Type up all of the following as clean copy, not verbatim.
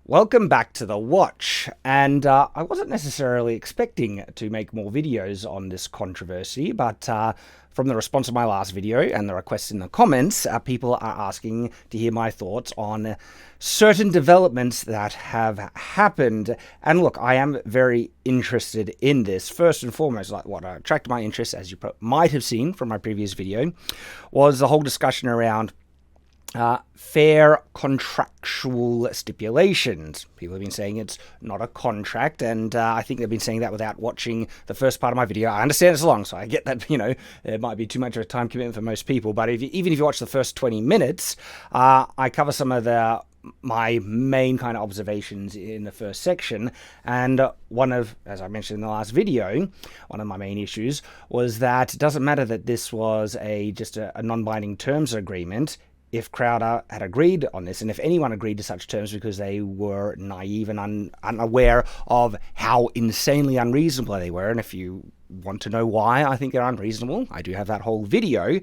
Welcome back to The Watch, and I wasn't necessarily expecting to make more videos on this controversy, but from the response to my last video and the requests in the comments, people are asking to hear my thoughts on certain developments that have happened. And look, I am very interested in this. First and foremost, like what attracted my interest, as you might have seen from my previous video, was the whole discussion around fair contractual stipulations. People have been saying it's not a contract, and I think they've been saying that without watching the first part of my video. I understand it's long, so I get that, it might be too much of a time commitment for most people, but even if you watch the first 20 minutes, I cover some of my main kind of observations in the first section, and one of, as I mentioned in the last video, one of my main issues was that it doesn't matter that this was just a non-binding terms agreement. If Crowder had agreed on this, and if anyone agreed to such terms because they were naive and unaware of how insanely unreasonable they were, and if you want to know why I think they're unreasonable, I do have that whole video,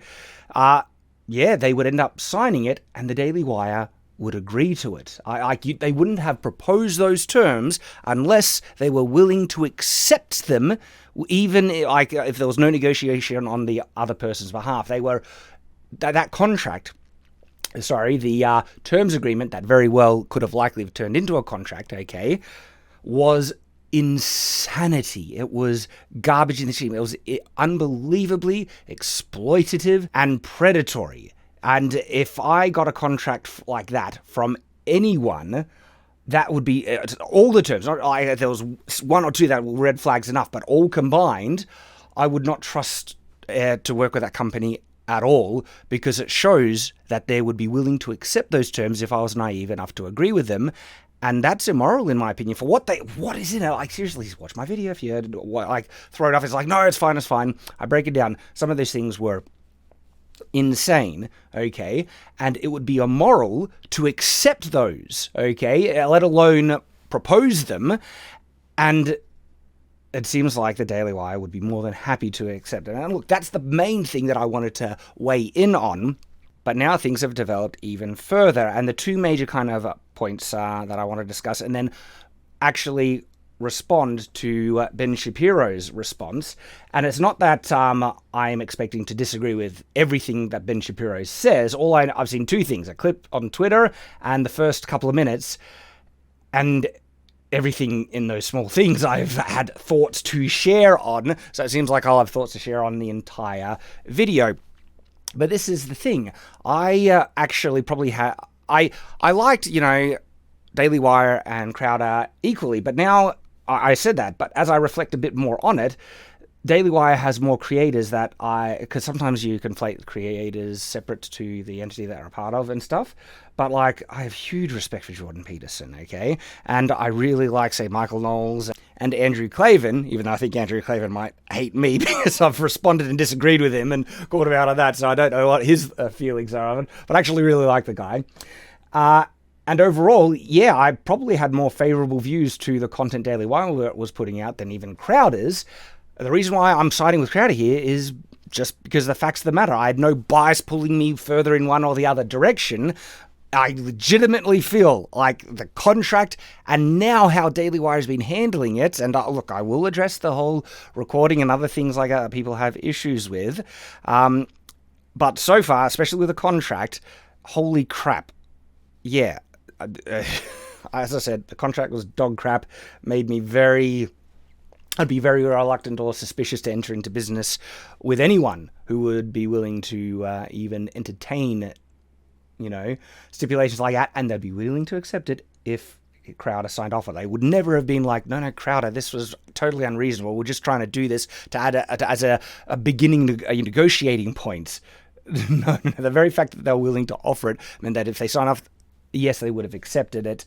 they would end up signing it, and the Daily Wire would agree to it. They wouldn't have proposed those terms unless they were willing to accept them, even if there was no negotiation on the other person's behalf. That contract... the terms agreement that very well could have likely turned into a contract, was insanity. It was garbage in the machine. It was unbelievably exploitative and predatory. And if I got a contract like that from anyone, that would be all the terms. If there was one or two that were red flags enough, but all combined, I would not trust to work with that company at all, because it shows that they would be willing to accept those terms if I was naive enough to agree with them. And that's immoral, in my opinion, for what is in it? Seriously, watch my video if you heard, throw it off. It's no, it's fine. I break it down. Some of those things were insane, and it would be immoral to accept those, let alone propose them. And it seems like the Daily Wire would be more than happy to accept it. And look, that's the main thing that I wanted to weigh in on. But now things have developed even further. And the two major kind of points that I want to discuss, and then actually respond to Ben Shapiro's response. And it's not that I'm expecting to disagree with everything that Ben Shapiro says. I've seen two things, a clip on Twitter and the first couple of minutes. And everything in those small things I've had thoughts to share on, so it seems like I'll have thoughts to share on the entire video. But this is the thing, I actually probably I liked, Daily Wire and Crowder equally, but now I said that, but as I reflect a bit more on it, Daily Wire has more creators because sometimes you conflate creators separate to the entity that are a part of and stuff, but I have huge respect for Jordan Peterson, and I really like, say, Michael Knowles and Andrew Klavan, even though I think Andrew Klavan might hate me because I've responded and disagreed with him and called him out on that, so I don't know what his feelings are on it, but I actually really like the guy. And overall, I probably had more favorable views to the content Daily Wire was putting out than even Crowder's. The reason why I'm siding with Crowder here is just because of the facts of the matter. I had no bias pulling me further in one or the other direction. I legitimately feel like the contract and now how Daily Wire has been handling it, and look, I will address the whole recording and other things like people have issues with. But so far, especially with the contract, holy crap. Yeah. As I said, the contract was dog crap, made me I'd be very reluctant or suspicious to enter into business with anyone who would be willing to even entertain, stipulations like that, and they'd be willing to accept it if Crowder signed off on it. They would never have been like, no, Crowder, this was totally unreasonable. We're just trying to do this to add as a beginning negotiating point. No, the very fact that they were willing to offer it meant that if they sign off, yes, they would have accepted it,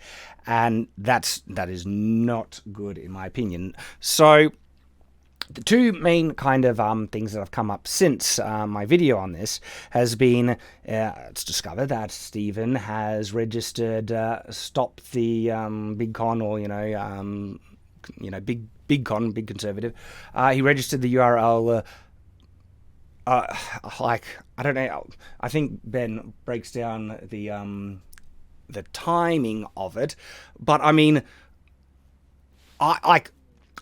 and that is not good in my opinion. So the two main kind of things that have come up since my video on this has been it's discovered that Stephen has registered Stop the Big Con, or big con, big conservative. He registered the URL. I don't know. I think Ben breaks down the the timing of it. But I mean, I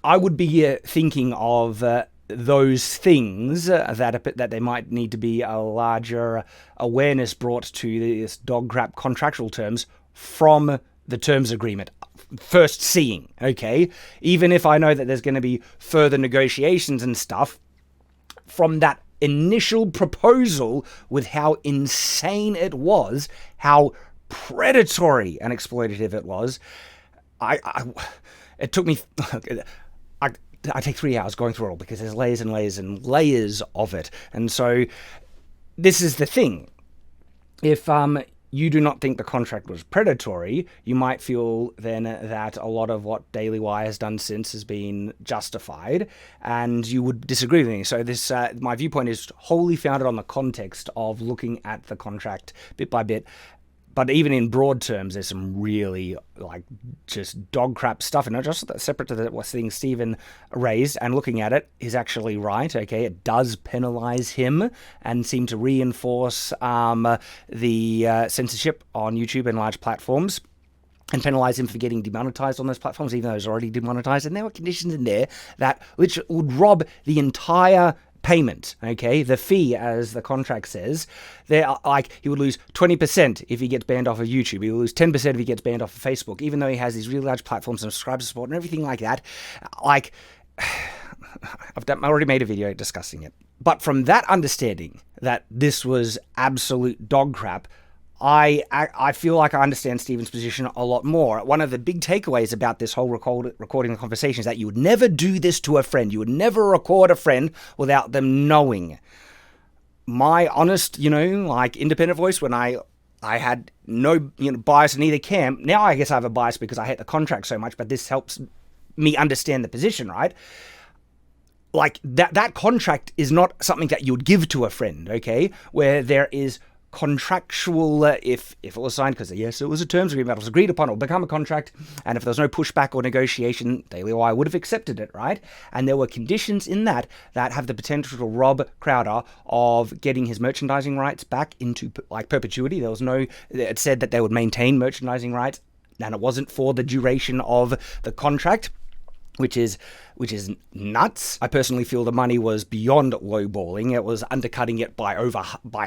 would be thinking of those things that there might need to be a larger awareness brought to this dog crap contractual terms from the terms agreement first seeing, okay? Even if I know that there's going to be further negotiations and stuff, from that initial proposal with how insane it was, how predatory and exploitative it was, it took me... I take 3 hours going through it all because there's layers and layers and layers of it. And so this is the thing. If you do not think the contract was predatory, you might feel then that a lot of what Daily Wire has done since has been justified, and you would disagree with me. So this, my viewpoint is wholly founded on the context of looking at the contract bit by bit. But even in broad terms, there's some really, like, just dog crap stuff. And not just separate to the thing Stephen raised, and looking at it is actually right, okay? It does penalize him and seem to reinforce the censorship on YouTube and large platforms, and penalize him for getting demonetized on those platforms, even though he's already demonetized. And there were conditions in there that which would rob the entire payment, okay, the fee, as the contract says. There, like, he would lose 20% if he gets banned off of YouTube. He will lose 10% if he gets banned off of Facebook, even though he has these really large platforms and subscriber support and everything like that. Like, I've already made a video discussing it. But from that understanding that this was absolute dog crap, I feel like I understand Stephen's position a lot more. One of the big takeaways about this whole recording the conversation is that you would never do this to a friend. You would never record a friend without them knowing. My honest, like, independent voice, when I had no bias in either camp. Now I guess I have a bias because I hate the contract so much, but this helps me understand the position, right? Like, that contract is not something that you would give to a friend, okay? Where there is contractual, if it was signed, because yes, it was a terms agreement, it was agreed upon, it will become a contract, and if there was no pushback or negotiation, Daily Wire would have accepted it, right? And there were conditions in that have the potential to rob Crowder of getting his merchandising rights back into, like, perpetuity. There was no, it said that they would maintain merchandising rights, and it wasn't for the duration of the contract, which is nuts. I personally feel the money was beyond lowballing. It was undercutting it by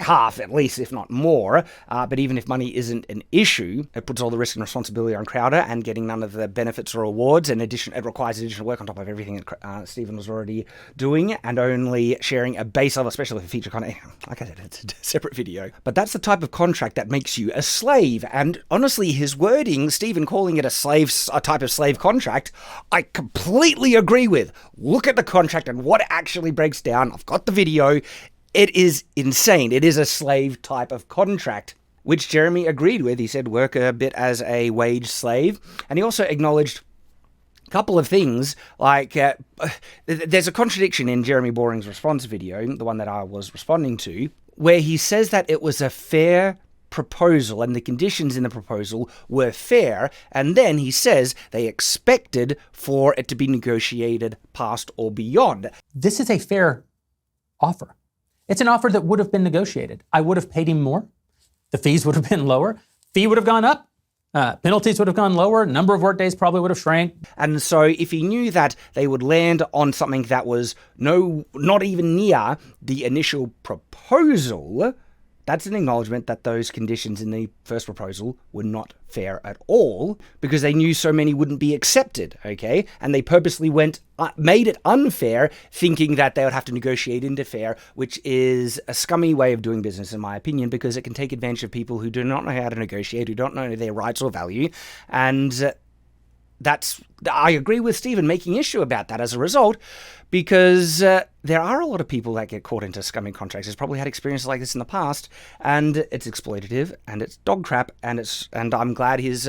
half, at least, if not more. But even if money isn't an issue, it puts all the risk and responsibility on Crowder and getting none of the benefits or rewards. In addition, it requires additional work on top of everything that Stephen was already doing, and only sharing a base level, especially for feature content. Like I said, it's a separate video. But that's the type of contract that makes you a slave. And honestly, his wording, Stephen calling it a type of slave contract, I completely agree with. Look at the contract and what it actually breaks down. I've got the video. It is insane. It is a slave type of contract, which Jeremy agreed with. He said work a bit as a wage slave. And he also acknowledged a couple of things, like there's a contradiction in Jeremy Boring's response video, the one that I was responding to, where he says that it was a fair proposal and the conditions in the proposal were fair, and then he says they expected for it to be negotiated past or beyond. This is a fair offer. It's an offer that would have been negotiated. I would have paid him more. The fees would have been lower. Fee would have gone up. Penalties would have gone lower. Number of workdays probably would have shrank. And so if he knew that they would land on something that was not even near the initial proposal, that's an acknowledgement that those conditions in the first proposal were not fair at all, because they knew so many wouldn't be accepted, okay? And they purposely made it unfair, thinking that they would have to negotiate into fair, which is a scummy way of doing business, in my opinion, because it can take advantage of people who do not know how to negotiate, who don't know their rights or value, and I agree with Stephen making issue about that as a result, because there are a lot of people that get caught into scummy contracts. He's probably had experiences like this in the past, and it's exploitative, and it's dog crap, and I'm glad he's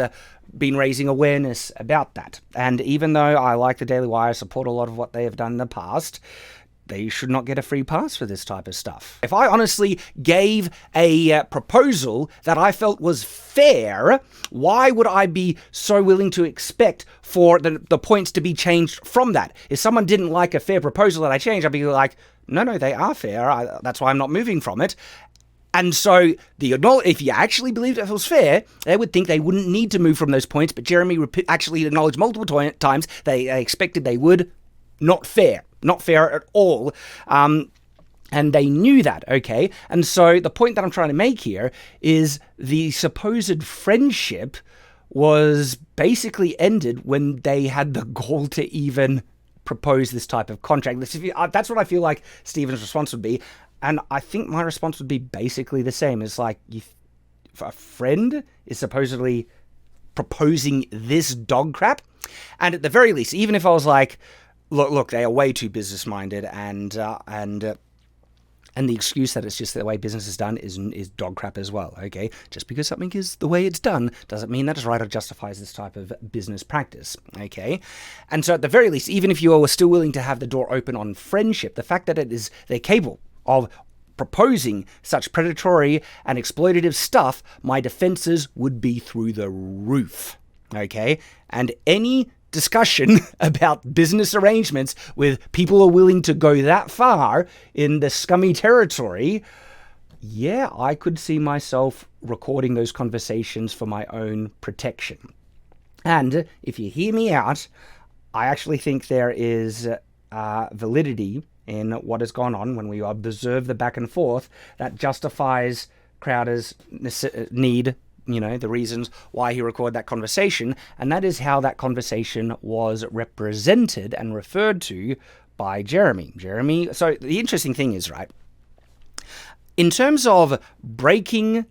been raising awareness about that. And even though I like the Daily Wire, support a lot of what they have done in the past, they should not get a free pass for this type of stuff. If I honestly gave a proposal that I felt was fair, why would I be so willing to expect for the points to be changed from that? If someone didn't like a fair proposal that I changed, I'd be like, no, they are fair. That's why I'm not moving from it. And so if you actually believed it was fair, they would think they wouldn't need to move from those points. But Jeremy actually acknowledged multiple times they expected they would. Not fair at all. And they knew that, okay? And so the point that I'm trying to make here is the supposed friendship was basically ended when they had the gall to even propose this type of contract. That's what I feel like Stephen's response would be. And I think my response would be basically the same. It's like, a friend is supposedly proposing this dog crap. And at the very least, even if I was like, look, they are way too business-minded, and the excuse that it's just the way business is done is dog crap as well, okay? Just because something is the way it's done doesn't mean that it's right or justifies this type of business practice, okay? And so at the very least, even if you are still willing to have the door open on friendship, the fact that they're capable of proposing such predatory and exploitative stuff, my defenses would be through the roof, okay? And any discussion about business arrangements with people who are willing to go that far in the scummy territory, yeah, I could see myself recording those conversations for my own protection. And if you hear me out, I actually think there is validity in what has gone on when we observe the back and forth that justifies Crowder's need, the reasons why he recorded that conversation, and that is how that conversation was represented and referred to by Jeremy. So the interesting thing is, right, in terms of breaking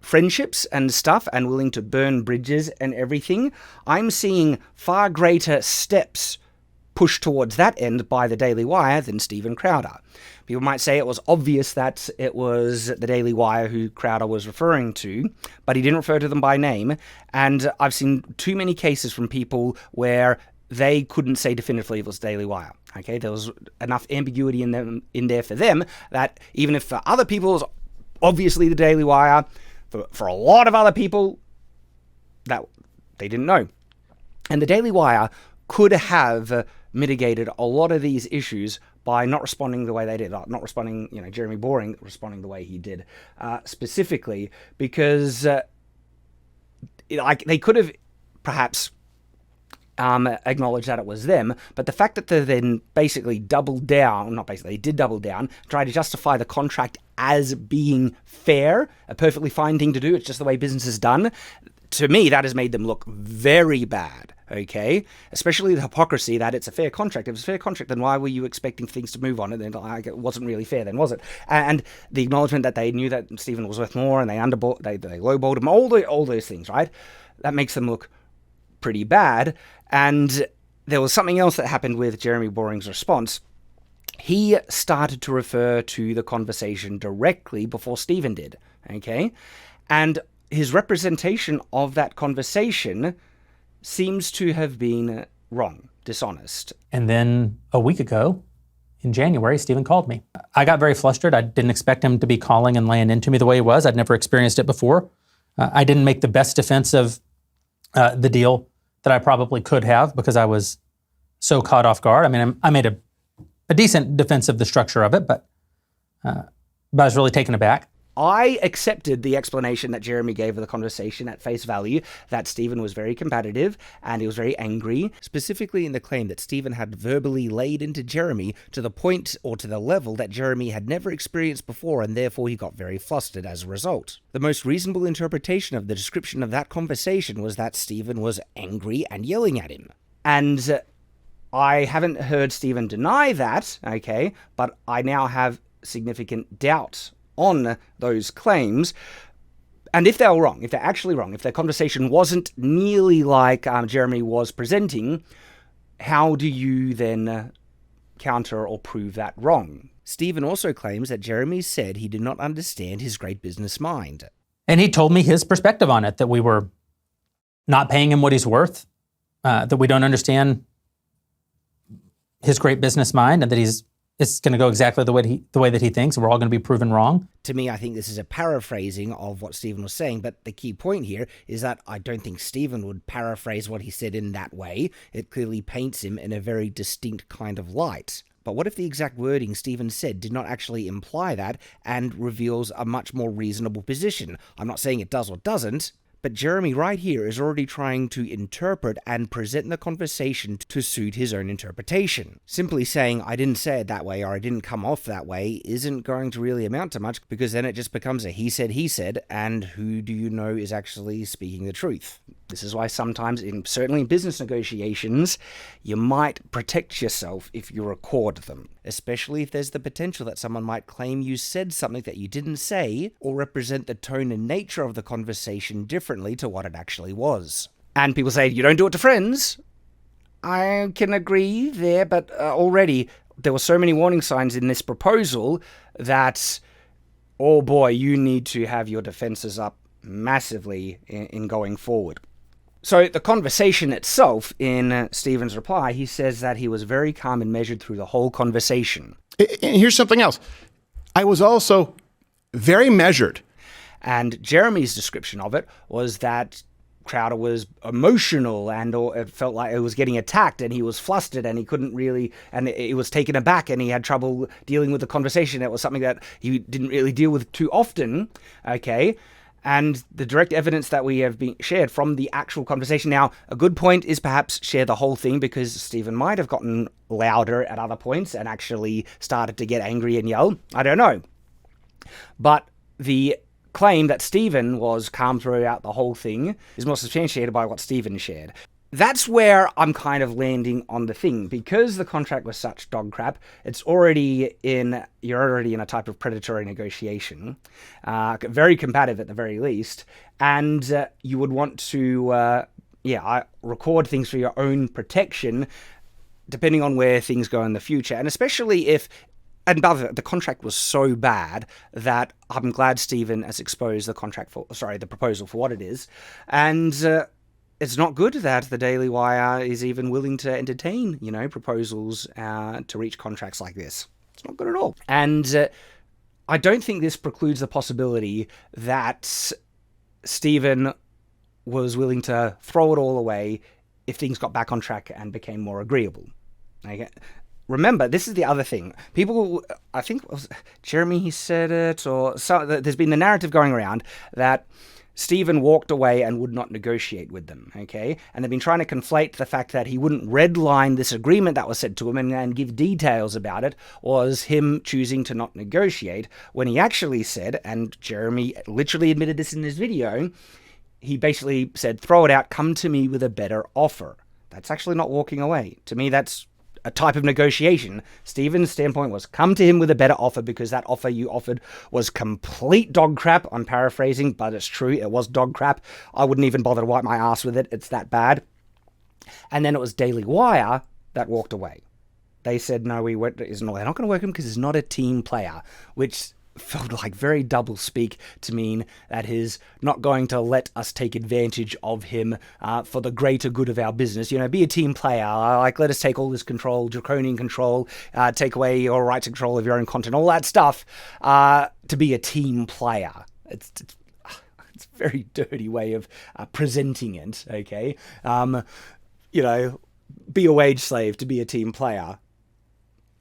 friendships and stuff and willing to burn bridges and everything, I'm seeing far greater steps pushed towards that end by the Daily Wire than Stephen Crowder. People might say it was obvious that it was the Daily Wire who Crowder was referring to, but he didn't refer to them by name. And I've seen too many cases from people where they couldn't say definitively it was Daily Wire. Okay, there was enough ambiguity in there for them that even if for other people it was obviously the Daily Wire, for a lot of other people that they didn't know. And the Daily Wire could have mitigated a lot of these issues by not responding the way they did, not responding, Jeremy Boring responding the way he did, specifically because they could have perhaps acknowledged that it was them, but the fact that they then basically did double down, try to justify the contract as being fair, a perfectly fine thing to do, it's just the way business is done, to me, that has made them look very bad. Okay, especially the hypocrisy that it's a fair contract. If it's a fair contract, then why were you expecting things to move on? And then it wasn't really fair, then was it? And the acknowledgement that they knew that Stephen was worth more, and they lowballed him, all those things, right? That makes them look pretty bad. And there was something else that happened with Jeremy Boring's response. He started to refer to the conversation directly before Stephen did. Okay, and his representation of that conversation seems to have been wrong, dishonest. And then a week ago, in January, Stephen called me. I got very flustered. I didn't expect him to be calling and laying into me the way he was. I'd never experienced it before. I didn't make the best defense of the deal that I probably could have because I was so caught off guard. I mean, I made a decent defense of the structure of it, but I was really taken aback. I accepted the explanation that Jeremy gave of the conversation at face value, that Stephen was very combative and he was very angry, specifically in the claim that Stephen had verbally laid into Jeremy to the point or to the level that Jeremy had never experienced before, and therefore he got very flustered as a result. The most reasonable interpretation of the description of that conversation was that Stephen was angry and yelling at him. And I haven't heard Stephen deny that, okay, but I now have significant doubt on those claims. And if they were wrong, if they're actually wrong, if their conversation wasn't nearly like Jeremy was presenting, how do you then counter or prove that wrong? Stephen also claims that Jeremy said he did not understand his great business mind. And he told me his perspective on it, that we were not paying him what he's worth, that we don't understand his great business mind, and that he's it's going to go exactly the way that he thinks, and we're all going to be proven wrong. To me, I think this is a paraphrasing of what Stephen was saying, but the key point here is that I don't think Stephen would paraphrase what he said in that way. It clearly paints him in a very distinct kind of light. But what if the exact wording Stephen said did not actually imply that and reveals a much more reasonable position? I'm not saying it does or doesn't, but Jeremy right here is already trying to interpret and present the conversation to suit his own interpretation. Simply saying, I didn't say it that way or I didn't come off that way isn't going to really amount to much, because then it just becomes a he said, and who do you know is actually speaking the truth? This is why sometimes, certainly in business negotiations, you might protect yourself if you record them, especially if there's the potential that someone might claim you said something that you didn't say or represent the tone and nature of the conversation differently to what it actually was. And people say, you don't do it to friends. I can agree there, but already there were so many warning signs in this proposal that, oh boy, you need to have your defenses up massively in going forward. So the conversation itself, in Stephen's reply, he says that he was very calm and measured through the whole conversation. And here's something else. I was also very measured. And Jeremy's description of it was that Crowder was emotional, and or it felt like it was getting attacked, and he was flustered, and he couldn't really, and it was taken aback, and he had trouble dealing with the conversation. It was something that he didn't really deal with too often, okay? And the direct evidence that we have been shared from the actual conversation. Now, a good point is perhaps share the whole thing, because Stephen might have gotten louder at other points and actually started to get angry and yell. I don't know. But the claim that Stephen was calm throughout the whole thing is more substantiated by what Stephen shared. That's where I'm kind of landing on the thing. Because the contract was such dog crap, you're already in a type of predatory negotiation, very combative at the very least, and you would want to record things for your own protection, depending on where things go in the future, and especially if, and by the way, the contract was so bad that I'm glad Stephen has exposed the proposal for what it is, and it's not good that the Daily Wire is even willing to entertain, proposals to reach contracts like this. It's not good at all. And I don't think this precludes the possibility that Stephen was willing to throw it all away if things got back on track and became more agreeable. Okay? Remember, this is the other thing. People, I think it was Jeremy, he said it, or so, there's been the narrative going around that Stephen walked away and would not negotiate with them, okay? And they've been trying to conflate the fact that he wouldn't redline this agreement that was said to him and give details about it was him choosing to not negotiate, when he actually said, and Jeremy literally admitted this in his video, he basically said, throw it out, come to me with a better offer. That's actually not walking away. To me, that's a type of negotiation. Stephen's standpoint was come to him with a better offer, because that offer you offered was complete dog crap. I'm paraphrasing, but it's true. It was dog crap. I wouldn't even bother to wipe my ass with it. It's that bad. And then it was Daily Wire that walked away. They said, no, they're not going to work with him because he's not a team player, which felt like very double speak to mean that he's not going to let us take advantage of him for the greater good of our business. Be a team player. Let us take all this control, draconian control, take away your right to control of your own content, all that stuff, to be a team player. It's a very dirty way of presenting it, okay? Be a wage slave to be a team player.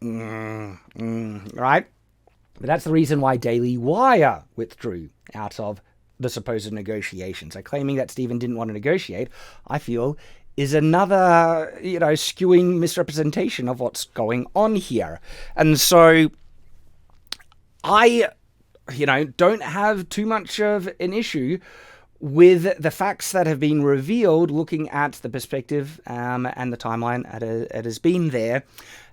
Right? But that's the reason why Daily Wire withdrew out of the supposed negotiations. So claiming that Stephen didn't want to negotiate, I feel, is another, skewing misrepresentation of what's going on here. And so I, don't have too much of an issue with the facts that have been revealed, looking at the perspective and the timeline it has been there.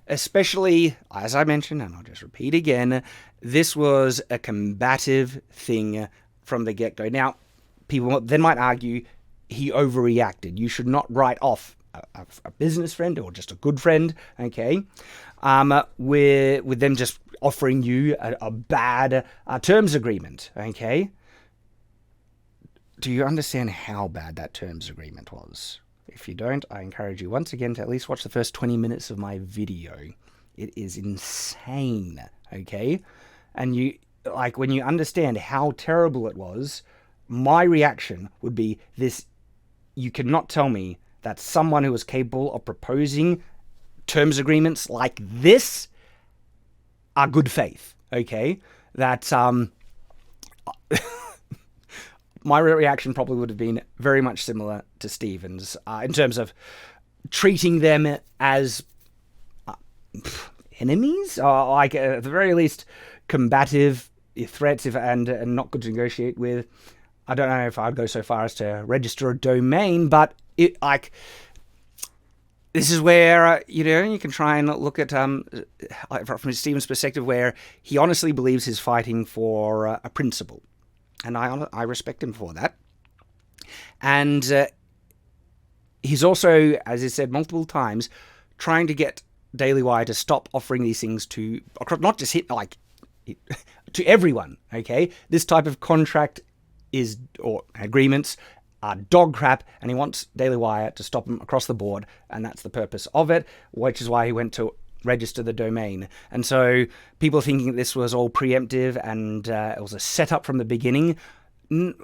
Especially, as I mentioned, and I'll just repeat again, this was a combative thing from the get-go. Now, people then might argue he overreacted. You should not write off a business friend or just a good friend, okay, with them just offering you a bad terms agreement, okay? Do you understand how bad that terms agreement was? If you don't, I encourage you once again to at least watch the first 20 minutes of my video. It is insane, okay? And when you understand how terrible it was, my reaction would be this: you cannot tell me that someone who is capable of proposing terms agreements like this are good faith, okay? That my reaction probably would have been very much similar to Stephen's in terms of treating them as enemies, or like at the very least combative threats, and not good to negotiate with. I don't know if I'd go so far as to register a domain, but this is where you can try and look at from Stephen's perspective, where he honestly believes he's fighting for a principle, and I respect him for that. And he's also, as he said multiple times, trying to get Daily Wire to stop offering these things to not just to everyone. Okay, this type of contract or agreements are dog crap, and he wants Daily Wire to stop them across the board, and that's the purpose of it, which is why he went to register the domain. And so people thinking this was all preemptive and it was a setup from the beginning,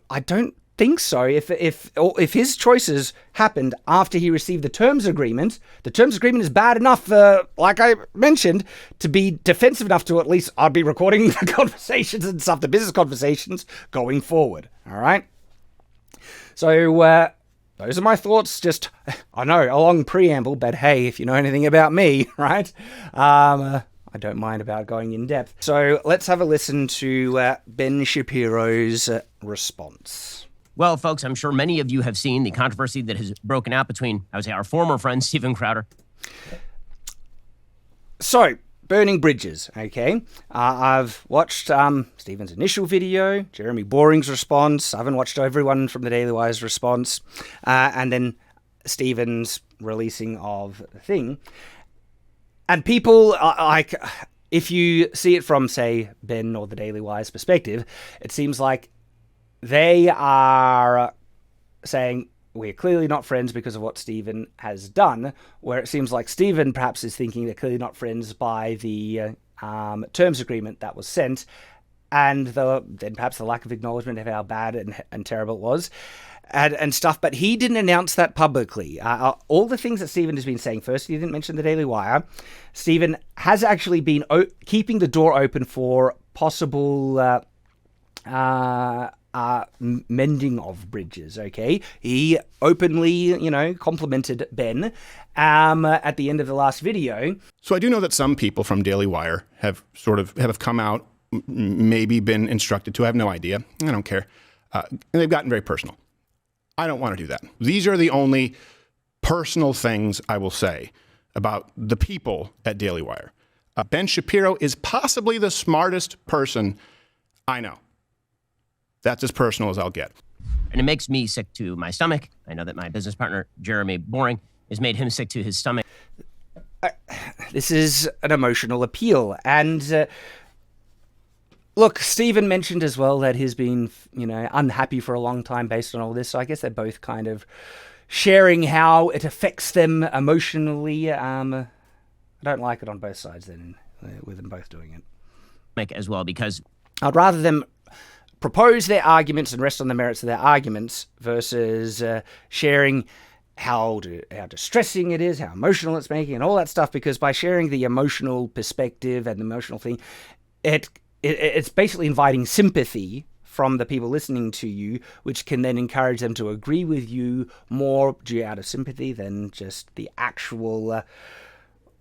I don't think so. If his choices happened after he received the terms agreement is bad enough, like I mentioned, to be defensive enough to at least I'd be recording the conversations and stuff, the business conversations going forward. All right. So those are my thoughts. Just, I know, a long preamble, but hey, if you know anything about me, right? I don't mind about going in depth. So let's have a listen to Ben Shapiro's response. Well, folks, I'm sure many of you have seen the controversy that has broken out between, I would say, our former friend, Steven Crowder. So, burning bridges, okay? I've watched Stephen's initial video, Jeremy Boring's response. I haven't watched everyone from the Daily Wire's response, and then Stephen's releasing of the thing. And people, if you see it from, say, Ben or the Daily Wire's perspective, it seems like they are saying, we're clearly not friends because of what Stephen has done, where it seems like Stephen perhaps is thinking they're clearly not friends by the terms agreement that was sent, and then perhaps the lack of acknowledgement of how bad and terrible it was, and stuff. But he didn't announce that publicly. All the things that Stephen has been saying, first, he didn't mention the Daily Wire. Stephen has actually been keeping the door open for possible mending of bridges, okay? He openly, complimented Ben at the end of the last video. So I do know that some people from Daily Wire have come out, maybe been instructed to. I have no idea. I don't care. And they've gotten very personal. I don't want to do that. These are the only personal things I will say about the people at Daily Wire. Ben Shapiro is possibly the smartest person I know. That's as personal as I'll get. And it makes me sick to my stomach. I know that my business partner, Jeremy Boring, has made him sick to his stomach. This is an emotional appeal. And look, Stephen mentioned as well that he's been, unhappy for a long time based on all this. So I guess they're both kind of sharing how it affects them emotionally. I don't like it on both sides then, with them both doing it. As well, because I'd rather them propose their arguments and rest on the merits of their arguments versus sharing how distressing it is, how emotional it's making, and all that stuff. Because by sharing the emotional perspective and the emotional thing, it's basically inviting sympathy from the people listening to you, which can then encourage them to agree with you more out of sympathy than just the actual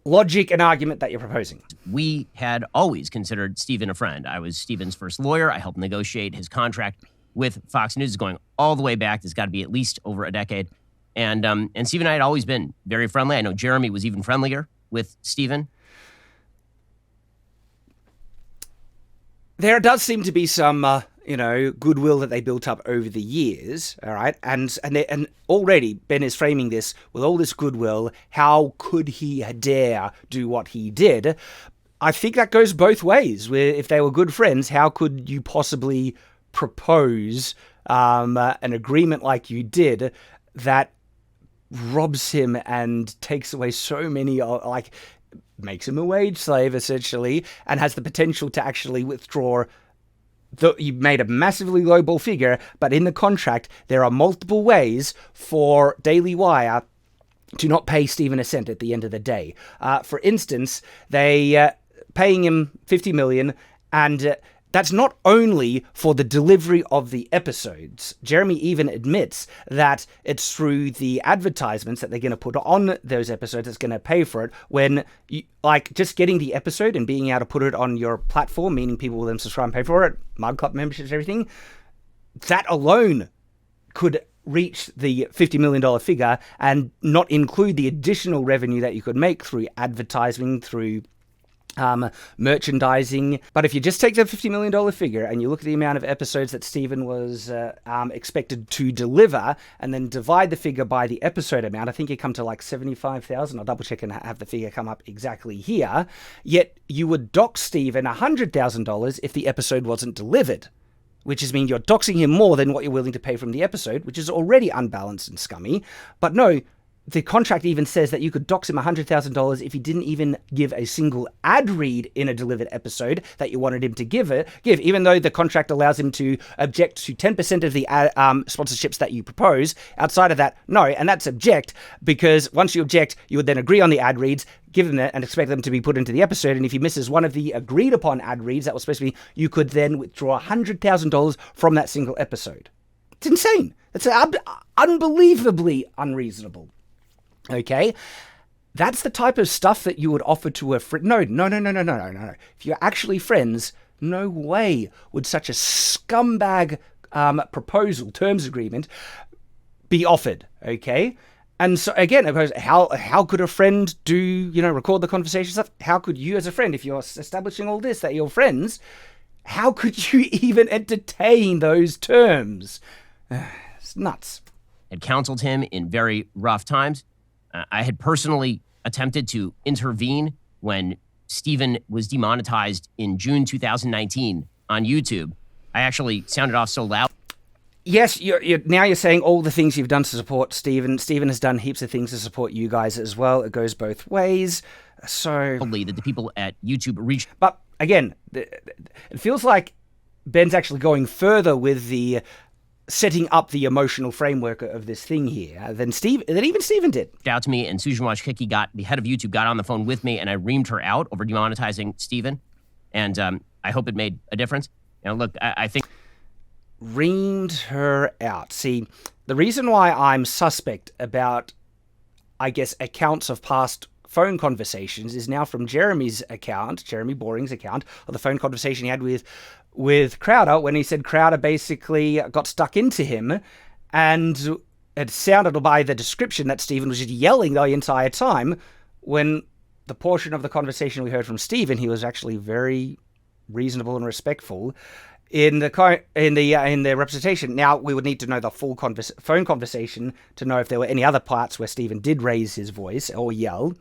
logic and argument that you're proposing. We had always considered Stephen a friend. I was Stephen's first lawyer. I helped negotiate his contract with Fox News. It's going all the way back. It's got to be at least over a decade. And Stephen and I had always been very friendly. I know Jeremy was even friendlier with Stephen. There does seem to be some goodwill that they built up over the years, all right? And already Ben is framing this with all this goodwill. How could he dare do what he did? I think that goes both ways. If they were good friends, how could you possibly propose an agreement like you did that robs him and takes away so many, makes him a wage slave, essentially, and has the potential to actually withdraw. You made a massively lowball figure, but in the contract, there are multiple ways for Daily Wire to not pay Stephen a cent at the end of the day. For instance, they paying him $50 million, and that's not only for the delivery of the episodes. Jeremy even admits that it's through the advertisements that they're going to put on those episodes that's going to pay for it. When, just getting the episode and being able to put it on your platform, meaning people will then subscribe and pay for it, Mug Club memberships, everything, that alone could reach the $50 million figure and not include the additional revenue that you could make through advertising, through merchandising. But if you just take the $50 million figure and you look at the amount of episodes that Stephen was expected to deliver and then divide the figure by the episode amount, I think you come to like 75,000. I'll double check and have the figure come up exactly here. Yet you would dock Stephen $100,000 if the episode wasn't delivered, which is mean you're doxing him more than what you're willing to pay from the episode, which is already unbalanced and scummy. But no, the contract even says that you could dox him $100,000 if he didn't even give a single ad read in a delivered episode that you wanted him to give, even though the contract allows him to object to 10% of the sponsorships that you propose. Outside of that, no, and that's object, because once you object, you would then agree on the ad reads, give them that, and expect them to be put into the episode. And if he misses one of the agreed upon ad reads that was supposed to be, you could then withdraw $100,000 from that single episode. It's insane. It's unbelievably unreasonable. Okay, that's the type of stuff that you would offer to a friend. No. If you're actually friends, no way would such a scumbag proposal, terms agreement, be offered. Okay, and so again, how could a friend record the conversation stuff? How could you, as a friend, if you're establishing all this that you're friends, how could you even entertain those terms? It's nuts. Had counseled him in very rough times. I had personally attempted to intervene when Stephen was demonetized in June 2019 on YouTube. I actually sounded off so loud. Yes, you're saying all the things you've done to support Stephen. Stephen has done heaps of things to support you guys as well. It goes both ways. So that the people at YouTube reached. But again, it feels like Ben's actually going further with the setting up the emotional framework of this thing here than even Stephen did. Out to me, and Susan Wojcicki, the head of YouTube, got on the phone with me, and I reamed her out over demonetizing Stephen. And I hope it made a difference. Look, I think... Reamed her out. See, the reason why I'm suspect about, I guess, accounts of past phone conversations is now from Jeremy's account, Jeremy Boring's account, of the phone conversation he had with Crowder, when he said Crowder basically got stuck into him, and it sounded by the description that Stephen was just yelling the entire time, when the portion of the conversation we heard from Stephen, he was actually very reasonable and respectful in the representation. Now, we would need to know the full phone conversation to know if there were any other parts where Stephen did raise his voice or yell.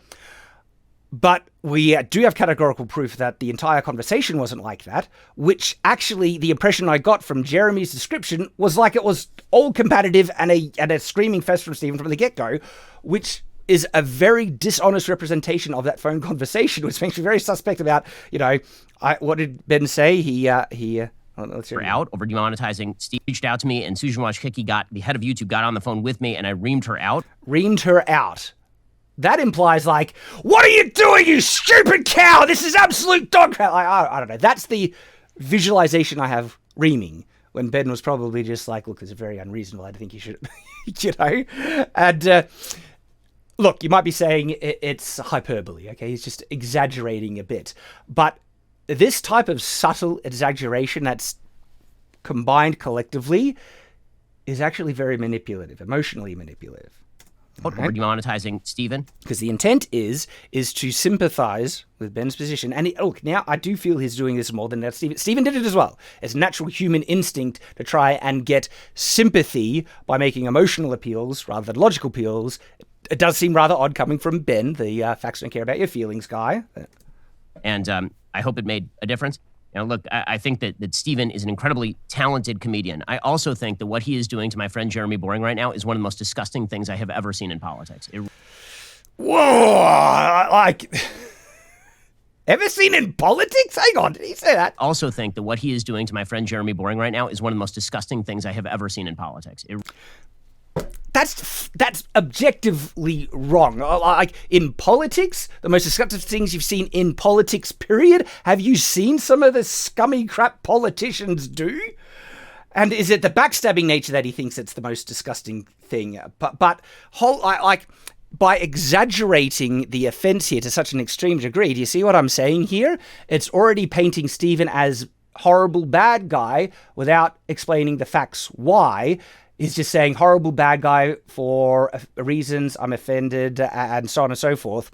But we do have categorical proof that the entire conversation wasn't like that, which actually the impression I got from Jeremy's description was like it was all combative and a screaming fest from Stephen from the get-go, which is a very dishonest representation of that phone conversation, which makes me very suspect about, what did Ben say? We're out over demonetizing. Steve reached out to me, and Susan Wojcicki, the head of YouTube, got on the phone with me, and I reamed her out. Reamed her out. That implies, like, what are you doing, you stupid cow? This is absolute dog crap. I don't know. That's the visualization I have reaming, when Ben was probably just like, look, this is very unreasonable. I think you should, And look, you might be saying it's hyperbole, okay? He's just exaggerating a bit. But this type of subtle exaggeration that's combined collectively is actually very manipulative, emotionally manipulative. Over demonetizing Stephen. Because the intent is to sympathize with Ben's position. And look, now I do feel he's doing this more than that. Stephen did it as well. It's natural human instinct to try and get sympathy by making emotional appeals rather than logical appeals. It does seem rather odd coming from Ben, the facts don't care about your feelings guy. And I hope it made a difference. Look, I think that Stephen is an incredibly talented comedian. I also think that what he is doing to my friend Jeremy Boring right now is one of the most disgusting things I have ever seen in politics. Whoa! Ever seen in politics? Hang on, did he say that? Also think that what he is doing to my friend Jeremy Boring right now is one of the most disgusting things I have ever seen in politics. That's objectively wrong. Like, in politics, the most disgusting things you've seen in politics, period. Have you seen some of the scummy crap politicians do? And is it the backstabbing nature that he thinks it's the most disgusting thing? But by exaggerating the offense here to such an extreme degree, do you see what I'm saying here? It's already painting Stephen as horrible bad guy without explaining the facts why. He's just saying horrible bad guy for reasons, I'm offended, and so on and so forth.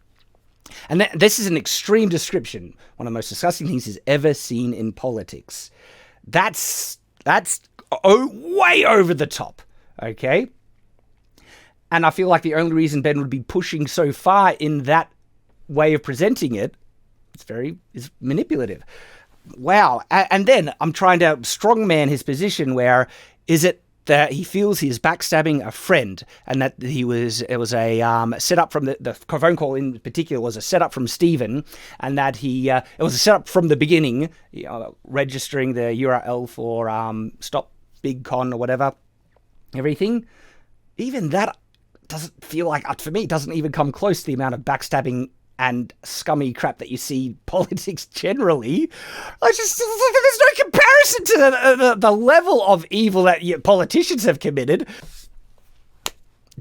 And this is an extreme description. One of the most disgusting things he's ever seen in politics. That's way over the top, okay? And I feel like the only reason Ben would be pushing so far in that way of presenting it is manipulative. Wow. And then I'm trying to strongman his position where is it that he feels he is backstabbing a friend and that it was a setup from the phone call in particular was a setup from Stephen and that it was a setup from the beginning, registering the URL for Stop Big Con or whatever, everything. Even that doesn't feel like, for me, it doesn't even come close to the amount of backstabbing and scummy crap that you see in politics generally. There's no comparison to the level of evil that politicians have committed.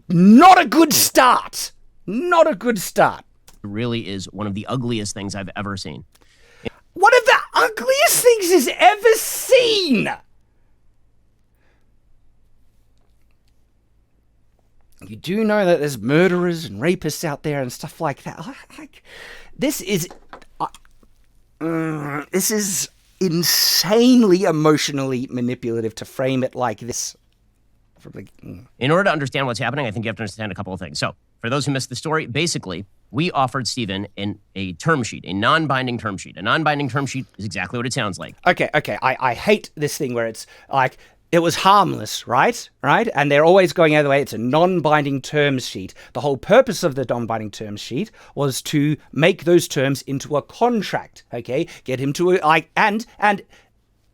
Not a good start. Not a good start. It really is one of the ugliest things I've ever seen. One of the ugliest things he's ever seen. You do know that there's murderers and rapists out there and stuff like that. This is insanely emotionally manipulative to frame it like this. In order to understand what's happening, I think you have to understand a couple of things. So, for those who missed the story, basically, we offered Stephen a term sheet, a non-binding term sheet. A non-binding term sheet is exactly what it sounds like. Okay. I hate this thing where it's like, it was harmless, right? And they're always going out of the way. It's a non-binding terms sheet. The whole purpose of the non-binding terms sheet was to make those terms into a contract, okay? Get him to, and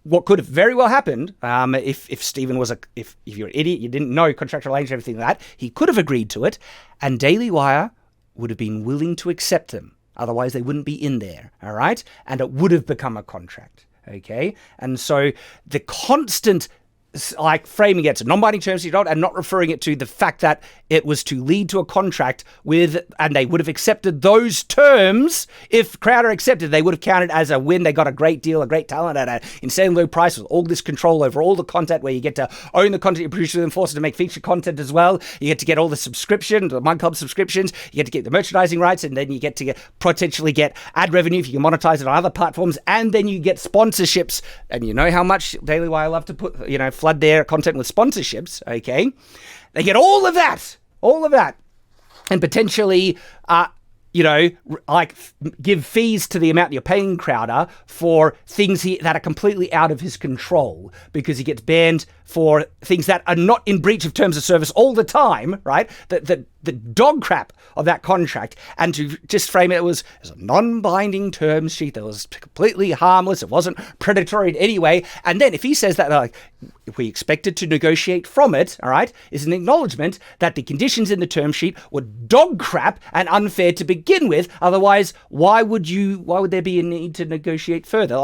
what could have very well happened, if Stephen was if you're an idiot, you didn't know contractual language, everything like that, he could have agreed to it, and Daily Wire would have been willing to accept them. Otherwise, they wouldn't be in there, all right? And it would have become a contract, okay? And so the constant framing it as a non-binding term sheet and not referring it to the fact that it was to lead to a contract and they would have accepted those terms. If Crowder accepted, they would have counted as a win. They got a great deal, a great talent at an insanely low price with all this control over all the content where you get to own the content you produce and force it to make feature content as well. You get to get all the the Mind Club subscriptions. You get to get the merchandising rights, and then you get to potentially get ad revenue if you can monetize it on other platforms, and then you get sponsorships. And you know how much Daily Wire love to flood their content with sponsorships, okay? They get all of that, and potentially, give fees to the amount you're paying Crowder for things that are completely out of his control because he gets banned for things that are not in breach of terms of service all the time, right? The dog crap of that contract, and to just frame it as a non-binding terms sheet that was completely harmless, it wasn't predatory in any way, and then if he says that, if we expected to negotiate from it, all right, is an acknowledgement that the conditions in the term sheet were dog crap and unfair to begin with. Otherwise, why would there be a need to negotiate further?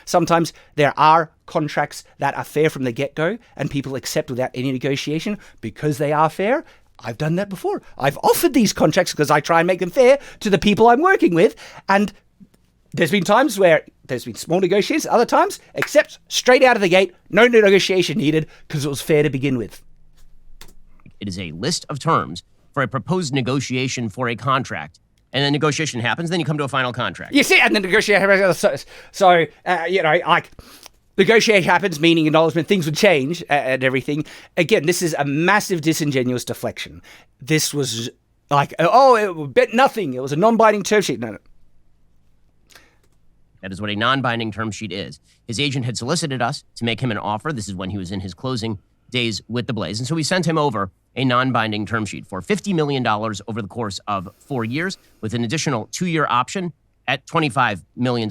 Sometimes there are contracts that are fair from the get-go and people accept without any negotiation because they are fair. I've done that before. I've offered these contracts because I try and make them fair to the people I'm working with. And there's been times where there's been small negotiations, other times, accept straight out of the gate, no negotiation needed because it was fair to begin with. It is a list of terms for a proposed negotiation for a contract. And then negotiation happens, then you come to a final contract. You see, and then negotiation happens. Negotiation happens, meaning acknowledgement, things would change and everything. Again, this is a massive disingenuous deflection. This was it bet nothing. It was a non-binding term sheet. No. That is what a non-binding term sheet is. His agent had solicited us to make him an offer. This is when he was in his closing days with the Blaze. And so we sent him over a non-binding term sheet for $50 million over the course of 4 years with an additional 2-year option at $25 million.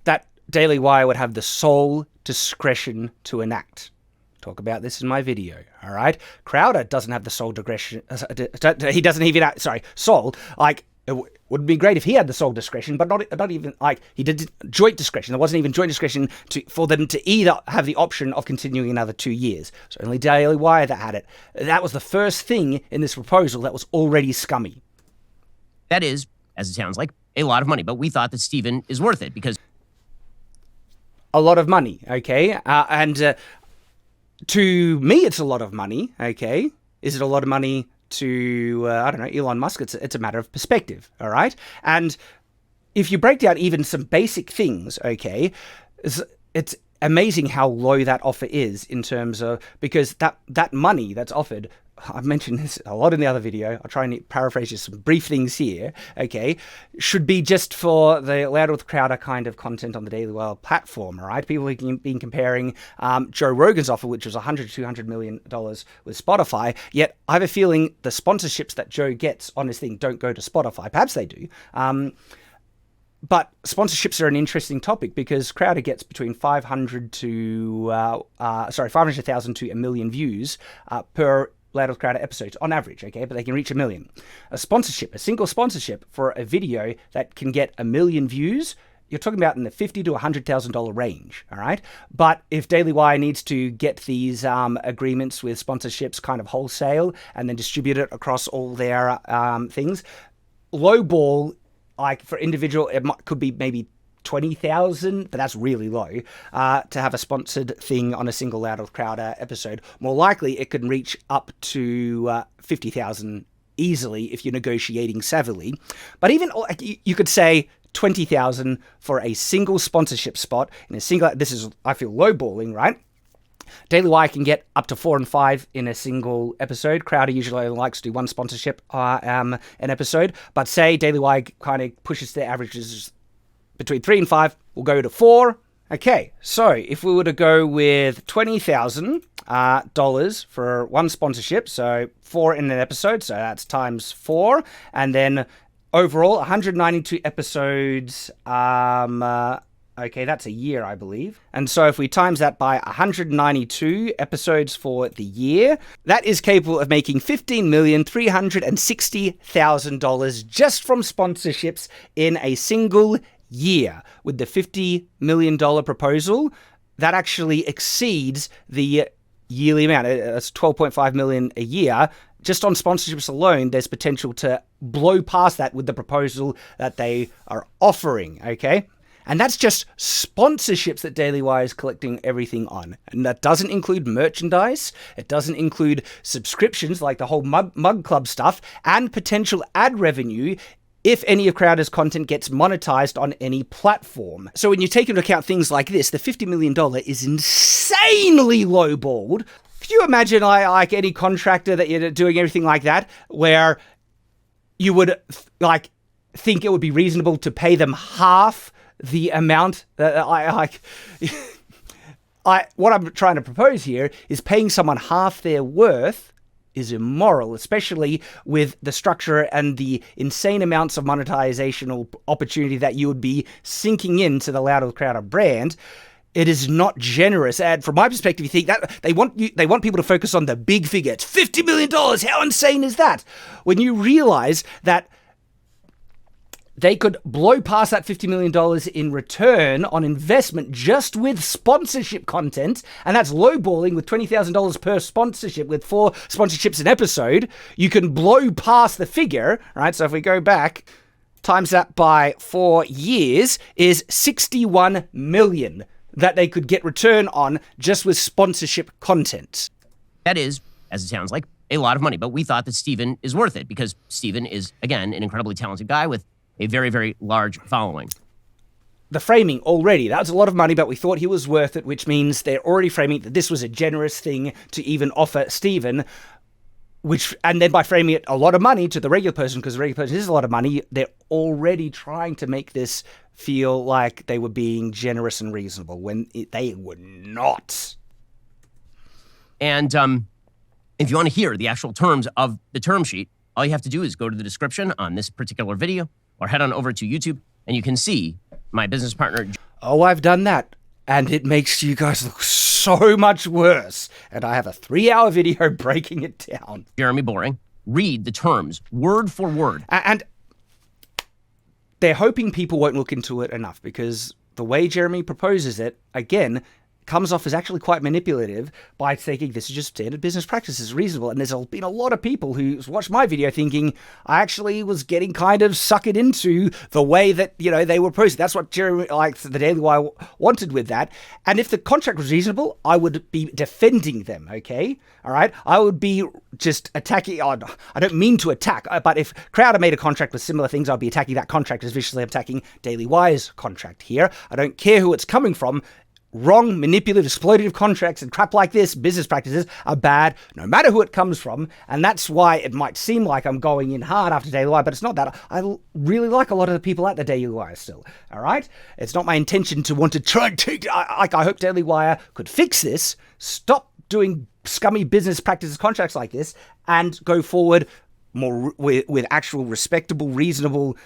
That Daily Wire would have the sole discretion to enact. Talk about this in my video, all right? Crowder doesn't have the sole discretion. He doesn't even, sole. Like, it would be great if he had the sole discretion, but not even, like, he did joint discretion. There wasn't even joint discretion for them to either have the option of continuing another 2 years. So only Daily Wire that had it. That was the first thing in this proposal that was already scummy. That is, as it sounds like, a lot of money, but we thought that Stephen is worth it because... A lot of money, okay? To me, it's a lot of money, okay? Is it a lot of money to, I don't know, Elon Musk? It's a matter of perspective, all right? And if you break down even some basic things, okay, it's amazing how low that offer is in terms of, because that money that's offered, I've mentioned this a lot in the other video, I'll try and paraphrase just some brief things here, okay, should be just for the Louder with Crowder kind of content on the Daily Wire platform, all right? People have been comparing Joe Rogan's offer, which was $100 to $200 million with Spotify, yet I have a feeling the sponsorships that Joe gets on his thing don't go to Spotify. Perhaps they do. But sponsorships are an interesting topic because Crowder gets between 500,000 to 1 million views per Louder with Crowder episodes on average, okay? But they can reach 1 million. A single sponsorship for a video that can get 1 million views, you're talking about in the $50,000 to $100,000 range, all right? But if Daily Wire needs to get these agreements with sponsorships kind of wholesale and then distribute it across all their things, lowball, like for individual, could be maybe 20,000, but that's really low, to have a sponsored thing on a single Louder with Crowder episode. More likely, it can reach up to 50,000 easily if you're negotiating savvily. But even, you could say 20,000 for a single sponsorship spot in a single, this is, I feel, lowballing, right? Daily Wire can get up to 4 and 5 in a single episode. Crowder usually only likes to do one sponsorship an episode. But say Daily Wire kind of pushes their averages between 3 and 5, we'll go to 4. Okay, so if we were to go with $20,000 for one sponsorship, so 4 in an episode, so that's times 4, and then overall 192 episodes. Okay, that's a year, I believe. And so if we times that by 192 episodes for the year, that is capable of making $15,360,000 just from sponsorships in a single year. With the $50 million proposal, that actually exceeds the yearly amount. It's $12.5 million a year. Just on sponsorships alone, there's potential to blow past that with the proposal that they are offering, okay? And that's just sponsorships that Daily Wire is collecting everything on. And that doesn't include merchandise. It doesn't include subscriptions like the whole Mug Club stuff and potential ad revenue if any of Crowder's content gets monetized on any platform. So when you take into account things like this, the $50 million is insanely lowballed. Could you imagine like any contractor that you're doing everything like that, where you would think it would be reasonable to pay them half the amount that what I'm trying to propose here is paying someone half their worth is immoral, especially with the structure and the insane amounts of monetizational opportunity that you would be sinking into the Louder with Crowder brand. It is not generous. And from my perspective, you think that they want people to focus on the big figure. It's $50 million. How insane is that? When you realize that they could blow past that $50 million in return on investment just with sponsorship content, and that's lowballing with $20,000 per sponsorship with 4 sponsorships an episode. You can blow past the figure, right? So if we go back, times that by 4 years is $61 million that they could get return on just with sponsorship content. That is, as it sounds like, a lot of money, but we thought that Stephen is worth it because Stephen is, again, an incredibly talented guy with a very, very large following. The framing already, that was a lot of money, but we thought he was worth it, which means they're already framing that this was a generous thing to even offer Stephen, and then by framing it a lot of money to the regular person, because the regular person is a lot of money, they're already trying to make this feel like they were being generous and reasonable when they were not. And if you want to hear the actual terms of the term sheet, all you have to do is go to the description on this particular video or head on over to YouTube And you can see my business partner. Oh, I've done that. And it makes you guys look so much worse. And I have a 3-hour video breaking it down. Jeremy Boring, read the terms word for word. And they're hoping people won't look into it enough, because the way Jeremy proposes it, again, comes off as actually quite manipulative by thinking this is just standard business practice, is reasonable. And there's been a lot of people who's watched my video thinking I actually was getting kind of suckered into the way that, they were proposing. That's what Jeremy, like the Daily Wire, wanted with that. And if the contract was reasonable, I would be defending them, okay? All right? I would be just attacking. I don't mean to attack, but if Crowder made a contract with similar things, I'd be attacking that contract as viciously attacking Daily Wire's contract here. I don't care who it's coming from. Wrong, manipulative, exploitative contracts and crap like this, business practices, are bad, no matter who it comes from. And that's why it might seem like I'm going in hard after Daily Wire, but it's not that. I really like a lot of the people at the Daily Wire still, all right? It's not my intention to want to try and take... I hope Daily Wire could fix this, stop doing scummy business practices, contracts like this, and go forward more with actual respectable, reasonable,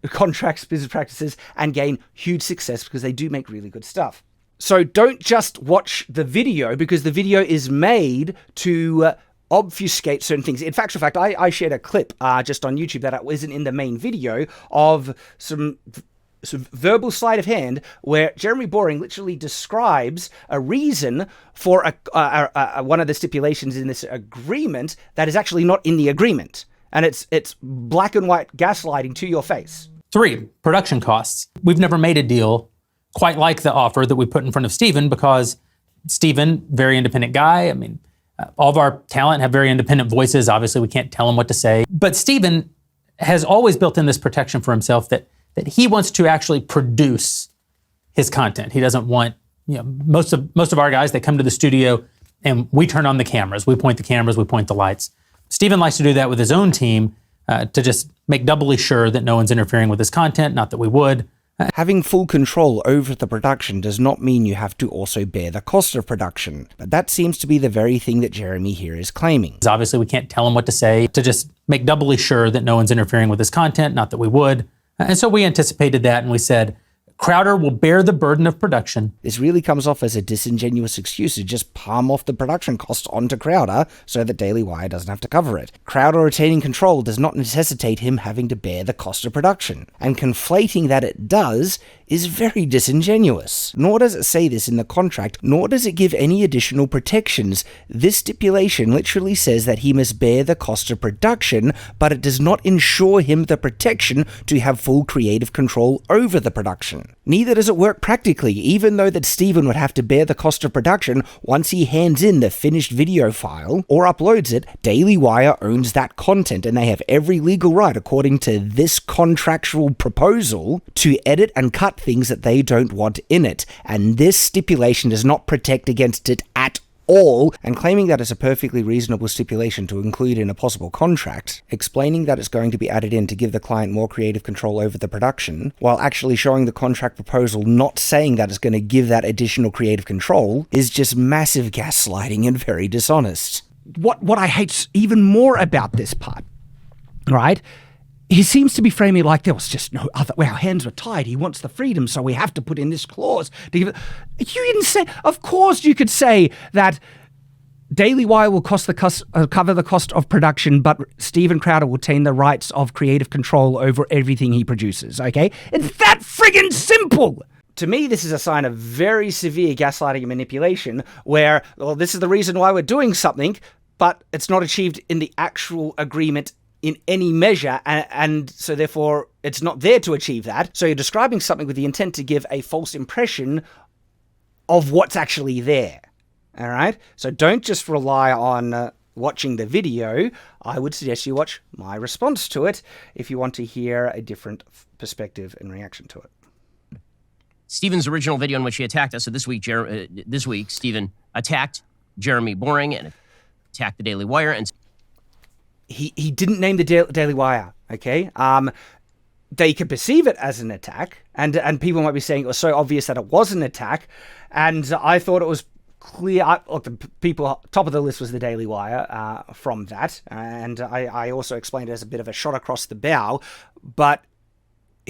contracts, business practices, and gain huge success, because they do make really good stuff. So don't just watch the video, because the video is made to obfuscate certain things. In fact, I shared a clip just on YouTube that wasn't in the main video of some verbal sleight of hand where Jeremy Boring literally describes a reason for one of the stipulations in this agreement that is actually not in the agreement. And it's black and white gaslighting to your face. 3, production costs. We've never made a deal quite like the offer that we put in front of Stephen, because Stephen, very independent guy. All of our talent have very independent voices. Obviously, we can't tell him what to say. But Stephen has always built in this protection for himself that he wants to actually produce his content. He doesn't want, most of our guys, they come to the studio and we turn on the cameras. We point the cameras, we point the lights. Stephen likes to do that with his own team to just make doubly sure that no one's interfering with his content, not that we would. Having full control over the production does not mean you have to also bear the cost of production, but that seems to be the very thing that Jeremy here is claiming. Obviously, we can't tell him what to say, to just make doubly sure that no one's interfering with his content, not that we would. And so we anticipated that, and we said, Crowder will bear the burden of production. This really comes off as a disingenuous excuse to just palm off the production costs onto Crowder so that Daily Wire doesn't have to cover it. Crowder retaining control does not necessitate him having to bear the cost of production, and conflating that it does is very disingenuous. Nor does it say this in the contract, nor does it give any additional protections. This stipulation literally says that he must bear the cost of production, but it does not ensure him the protection to have full creative control over the production. Neither does it work practically, even though that Stephen would have to bear the cost of production once he hands in the finished video file or uploads it. Daily Wire owns that content, and they have every legal right, according to this contractual proposal, to edit and cut things that they don't want in it. And this stipulation does not protect against it at all, and claiming that it's a perfectly reasonable stipulation to include in a possible contract, explaining that it's going to be added in to give the client more creative control over the production, while actually showing the contract proposal not saying that it's going to give that additional creative control, is just massive gaslighting and very dishonest. What I hate even more about this part, right? He seems to be framing it like there was just no other... Well, our hands were tied. He wants the freedom, so we have to put in this clause to give it... You didn't say... Of course you could say that Daily Wire will cover the cost of production, but Stephen Crowder will retain the rights of creative control over everything he produces, okay? It's that friggin' simple! To me, this is a sign of very severe gaslighting and manipulation, where, well, this is the reason why we're doing something, but it's not achieved in the actual agreement in any measure, and so therefore it's not there to achieve that. So you're describing something with the intent to give a false impression of what's actually there. All right? So don't just rely on watching the video. I would suggest you watch my response to it if you want to hear a different perspective and reaction to it. Stephen's original video in which he attacked us. So this week, Stephen attacked Jeremy Boring and attacked the Daily Wire, and He didn't name the Daily Wire, okay? They could perceive it as an attack, and people might be saying it was so obvious that it was an attack, and I thought it was clear. Look, the people top of the list was the Daily Wire from that, and I also explained it as a bit of a shot across the bow, but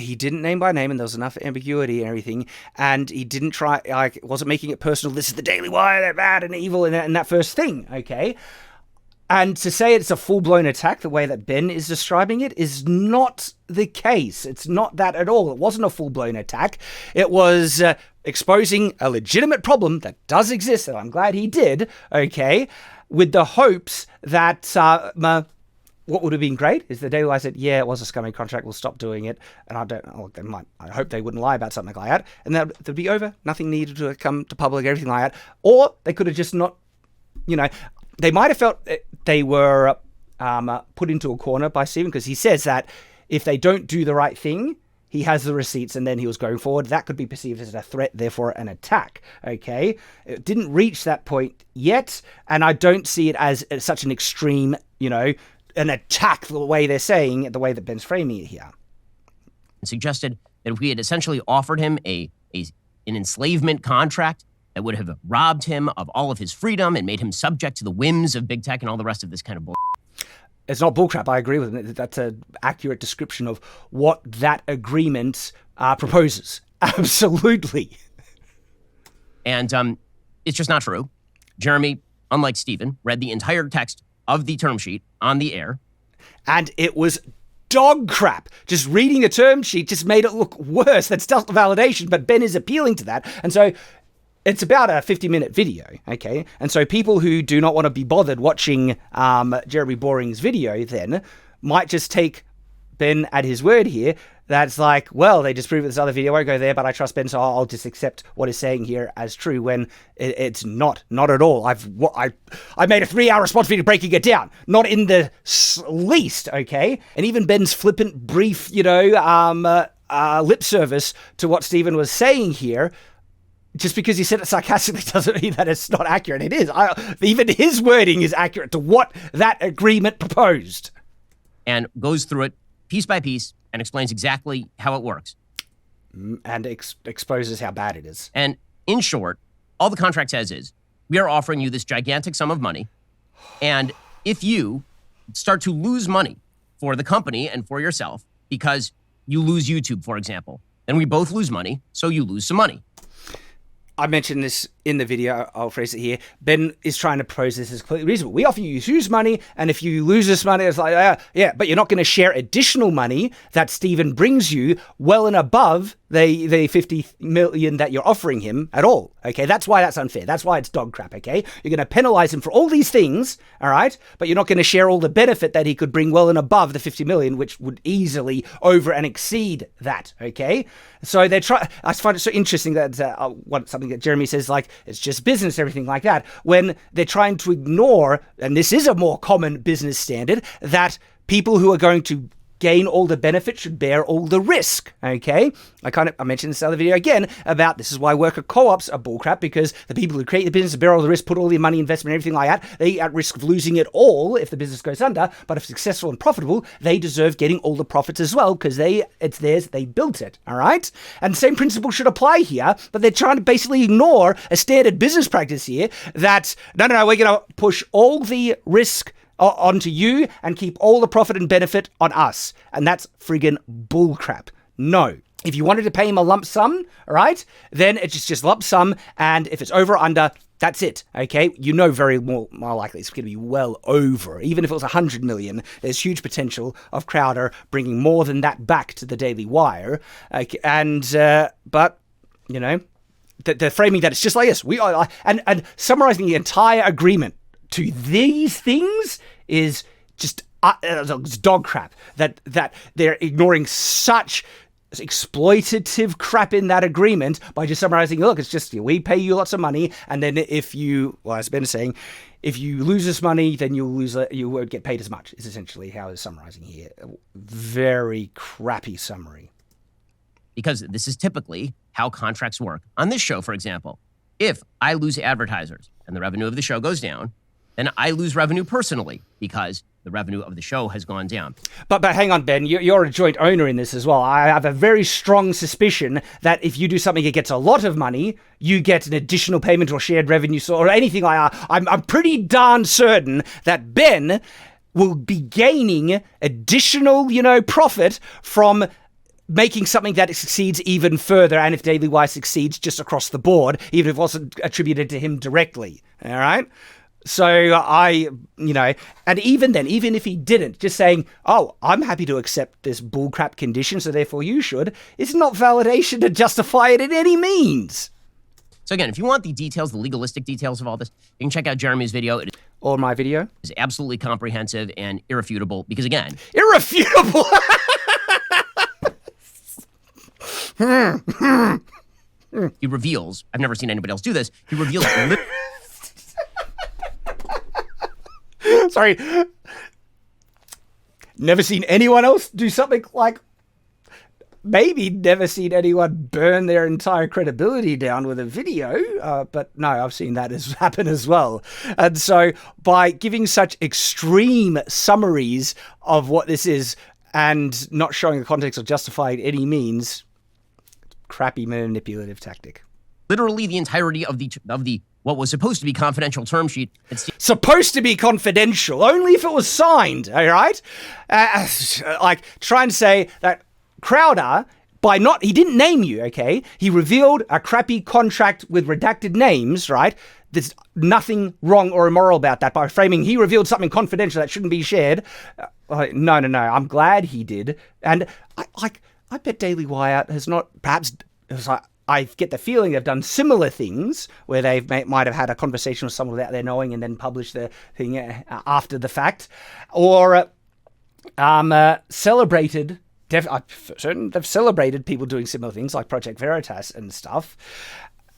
he didn't name by name, and there was enough ambiguity and everything, and he didn't try, like, wasn't making it personal. This is the Daily Wire, they're bad and evil, and that first thing, okay? And to say it's a full-blown attack, the way that Ben is describing it, is not the case. It's not that at all. It wasn't a full-blown attack. It was exposing a legitimate problem that does exist, and I'm glad he did, okay, with the hopes that what would have been great is the Daily Wire said, yeah, it was a scummy contract, we'll stop doing it. And I hope they wouldn't lie about something like that. And that'd be over. Nothing needed to come to public, everything like that. Or they could have just not, they might have felt they were put into a corner by Stephen, because he says that if they don't do the right thing, he has the receipts and then he was going forward. That could be perceived as a threat, therefore an attack, okay? It didn't reach that point yet, and I don't see it as such an extreme, an attack the way they're saying it, the way that Ben's framing it here. Suggested that if we had essentially offered him an enslavement contract that would have robbed him of all of his freedom and made him subject to the whims of big tech and all the rest of this kind of bull. It's not bullcrap. I agree with him. That's an accurate description of what that agreement proposes. Absolutely. And it's just not true. Jeremy, unlike Stephen, read the entire text of the term sheet on the air. And it was dog crap. Just reading the term sheet just made it look worse. That's self-validation, but Ben is appealing to that. And so it's about a 50-minute video, okay? And so people who do not want to be bothered watching Jeremy Boring's video then might just take Ben at his word here. That's like, well, they disproved this other video, I won't go there, but I trust Ben, so I'll just accept what he's saying here as true, when it's not at all. I made a 3-hour response video breaking it down, not in the least, okay? And even Ben's flippant, brief, lip service to what Stephen was saying here, just because he said it sarcastically doesn't mean that it's not accurate. It is. Even his wording is accurate to what that agreement proposed. And goes through it piece by piece and explains exactly how it works. And exposes how bad it is. And in short, all the contract says is, we are offering you this gigantic sum of money, and if you start to lose money for the company and for yourself, because you lose YouTube, for example, then we both lose money, so you lose some money. I mentioned this in the video, I'll phrase it here. Ben is trying to pose this as completely reasonable. We offer you use money, and if you lose this money, it's like, yeah, but you're not going to share additional money that Stephen brings you well and above the 50 million that you're offering him at all, okay? That's why that's unfair. That's why it's dog crap, okay? You're going to penalize him for all these things, all right? But you're not going to share all the benefit that he could bring well and above the 50 million, which would easily over and exceed that, okay? So they try. I find it so interesting that something that Jeremy says, like, it's just business, everything like that, when they're trying to ignore, and this is a more common business standard, that people who are going to gain all the benefit should bear all the risk, okay? I mentioned this other video again about this is why worker co-ops are bullcrap, because the people who create the business bear all the risk, put all their money, investment, everything like that. They at risk of losing it all if the business goes under, but if successful and profitable, they deserve getting all the profits as well, because it's theirs, they built it, all right? And the same principle should apply here, but they're trying to basically ignore a standard business practice here that, no, we're going to push all the risk onto you and keep all the profit and benefit on us. And that's friggin' bullcrap. No. If you wanted to pay him a lump sum, all right, then it's just lump sum, and if it's over or under, that's it, okay? Very more likely it's going to be well over. Even if it was 100 million, there's huge potential of Crowder bringing more than that back to the Daily Wire. But, the framing that it's just like this. We are, and summarizing the entire agreement to these things is just dog crap. That they're ignoring such exploitative crap in that agreement by just summarizing, look, it's just, we pay you lots of money, and then if you, well, as Ben is saying, if you lose this money, then you won't get paid as much, is essentially how it's summarizing here. Very crappy summary. Because this is typically how contracts work. On this show, for example, if I lose advertisers and the revenue of the show goes down, then I lose revenue personally because the revenue of the show has gone down. But hang on, Ben, you're a joint owner in this as well. I have a very strong suspicion that if you do something that gets a lot of money, you get an additional payment or shared revenue or anything like that. I'm pretty darn certain that Ben will be gaining additional, profit from making something that succeeds even further, and if Daily Wire succeeds just across the board, even if it wasn't attributed to him directly. All right? So and even then, even if he didn't, just saying, oh, I'm happy to accept this bullcrap condition, so therefore you should, is not validation to justify it in any means. So again, if you want the details, the legalistic details of all this, you can check out Jeremy's video. It Or my video. is absolutely comprehensive and irrefutable because, again, Irrefutable! he reveals, I've never seen anybody else do this, he reveals Sorry. Never seen anyone else do something like... Maybe never seen anyone burn their entire credibility down with a video, but no, I've seen that happen as well. And so by giving such extreme summaries of what this is and not showing the context or justifying any means, crappy manipulative tactic. literally the entirety of the what was supposed to be confidential term sheet. Supposed to be confidential, only if it was signed, all right? Like, trying to say that Crowder, he didn't name you, okay? He revealed a crappy contract with redacted names, right? There's nothing wrong or immoral about that by framing he revealed something confidential that shouldn't be shared. No. I'm glad he did. And I bet Daily Wire has not, perhaps, I get the feeling they've done similar things where they might have had a conversation with someone without their knowing and then published the thing after the fact. Or celebrated... I'm certain they've celebrated people doing similar things like Project Veritas and stuff.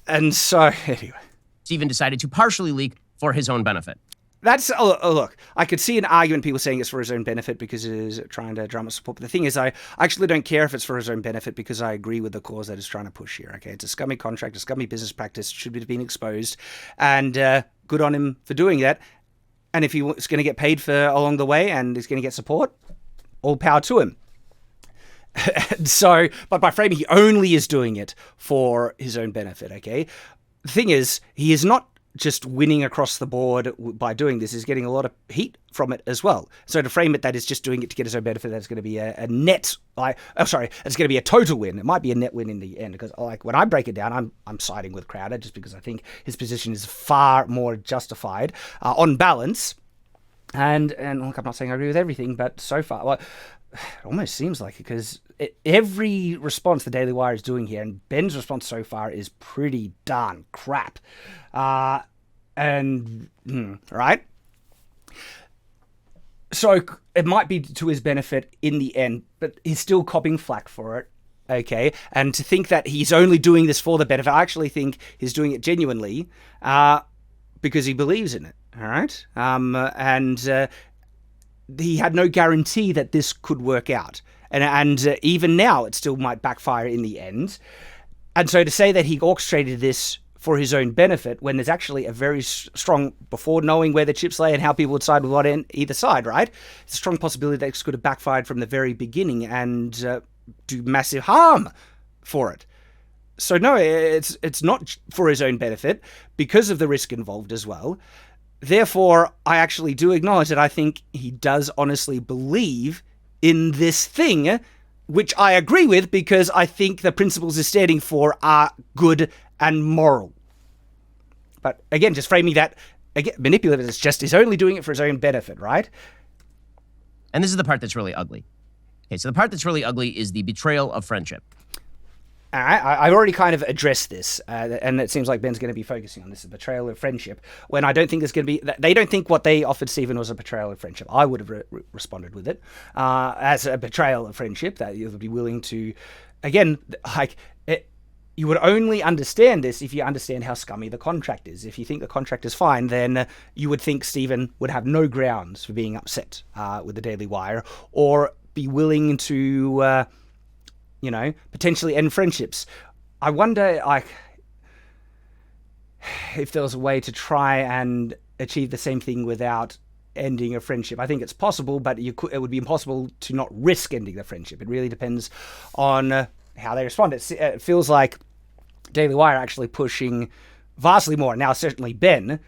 And so, anyway. Stephen decided to partially leak for his own benefit. That's, look, I could see an argument, people saying it's for his own benefit because it is trying to drum up support. But the thing is, I actually don't care if it's for his own benefit because I agree with the cause that it's trying to push here, okay? It's a scummy contract, a scummy business practice, should have been exposed. And good on him for doing that. And if he was going to get paid for along the way and he's going to get support, all power to him. So, but by framing, he only is doing it for his own benefit, okay? The thing is, he is not just winning across the board by doing this. He's getting a lot of heat from it as well. So to frame it that he's just doing it to get his own benefit, that's going to be a net, it's going to be a total win. It might be a net win in the end, because like when I break it down, I'm siding with Crowder just because I think his position is far more justified on balance. And look, I'm not saying I agree with everything, but so far, it almost seems like it, because every response the Daily Wire is doing here, and Ben's response so far is pretty darn crap. Right? So it might be to his benefit in the end, but he's still copping flack for it. Okay, and to think that he's only doing this for the benefit, I actually think he's doing it genuinely because he believes in it. All right, he had no guarantee that this could work out. And even now, it still might backfire in the end. And so to say that he orchestrated this for his own benefit, when there's actually a very strong, before knowing where the chips lay and how people would side with what either side, right? It's a strong possibility that this could have backfired from the very beginning and do massive harm for it. So no, it's not for his own benefit because of the risk involved as well. Therefore, I actually do acknowledge that I think he does honestly believe in this thing, which I agree with because I think the principles he's standing for are good and moral. But again, just framing that, again, manipulative, it's just he's only doing it for his own benefit, right? And this is the part that's really ugly. Okay, so the part that's really ugly is the betrayal of friendship. I've already kind of addressed this, and it seems like Ben's going to be focusing on this, the betrayal of friendship, when I don't think there's going to be... They don't think what they offered Stephen was a betrayal of friendship. I would have responded with it as a betrayal of friendship, that you would be willing to... Again, you would only understand this if you understand how scummy the contract is. If you think the contract is fine, then you would think Stephen would have no grounds for being upset with the Daily Wire, or be willing to... potentially end friendships. I wonder, if there was a way to try and achieve the same thing without ending a friendship. I think it's possible, but it would be impossible to not risk ending the friendship. It really depends on how they respond. It feels like Daily Wire actually pushing vastly more, now certainly Ben,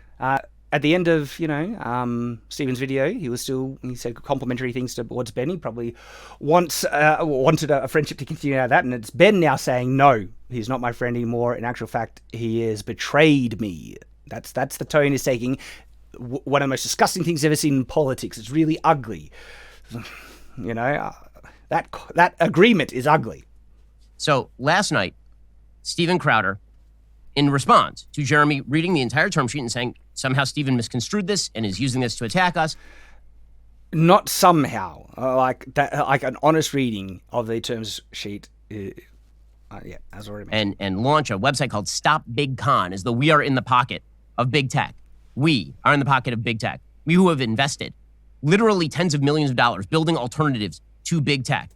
at the end of, Stephen's video, he said complimentary things towards Ben. He probably wanted a friendship to continue out of that. And it's Ben now saying, no, he's not my friend anymore. In actual fact, he has betrayed me. That's the tone he's taking. One of the most disgusting things I've ever seen in politics. It's really ugly. That agreement is ugly. So last night, Steven Crowder, in response to Jeremy reading the entire term sheet and saying somehow Steven misconstrued this and is using this to attack us. Not somehow. Like an honest reading of the terms sheet. As already mentioned. And launch a website called Stop Big Con, as though we are in the pocket of big tech. We are in the pocket of big tech. We who have invested literally tens of millions of dollars building alternatives to big tech.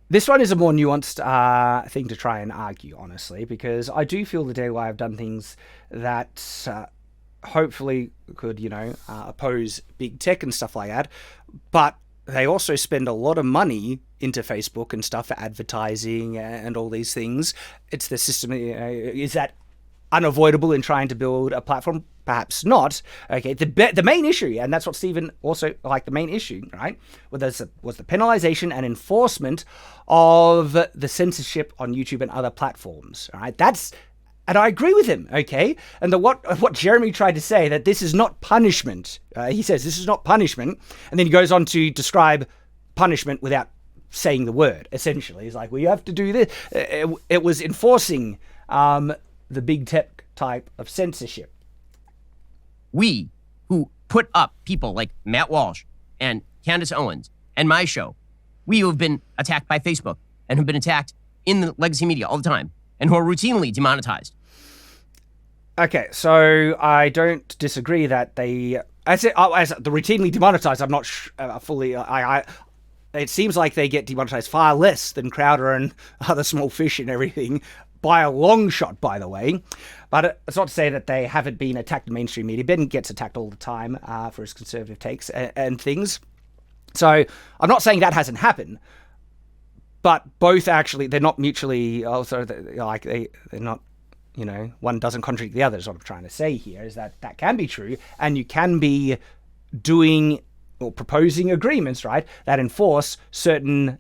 This one is a more nuanced thing to try and argue, honestly, because I do feel the Daily Wire have done things that hopefully could, oppose big tech and stuff like that. But they also spend a lot of money into Facebook and stuff for advertising and all these things. It's the system. Is that unavoidable in trying to build a platform? Perhaps not. Okay, the main issue, and that's what Stephen also, the main issue, right, was the penalization and enforcement of the censorship on YouTube and other platforms. All right, and I agree with him, okay? And what Jeremy tried to say, that this is not punishment. He says this is not punishment, and then he goes on to describe punishment without saying the word, essentially. He's like, well, you have to do this. It was enforcing the big tech type of censorship. We, who put up people like Matt Walsh and Candace Owens and my show, we who have been attacked by Facebook and have been attacked in the legacy media all the time and who are routinely demonetized. Okay, so I don't disagree that they, as the routinely demonetized, I'm not fully, it seems like they get demonetized far less than Crowder and other small fish and everything, by a long shot, by the way. But it's not to say that they haven't been attacked in mainstream media. Ben gets attacked all the time for his conservative takes and things. So I'm not saying that hasn't happened, but both actually, they're not mutually, also, they're not, one doesn't contradict the other, is what I'm trying to say here, is that can be true, and you can be doing or proposing agreements, right, that enforce certain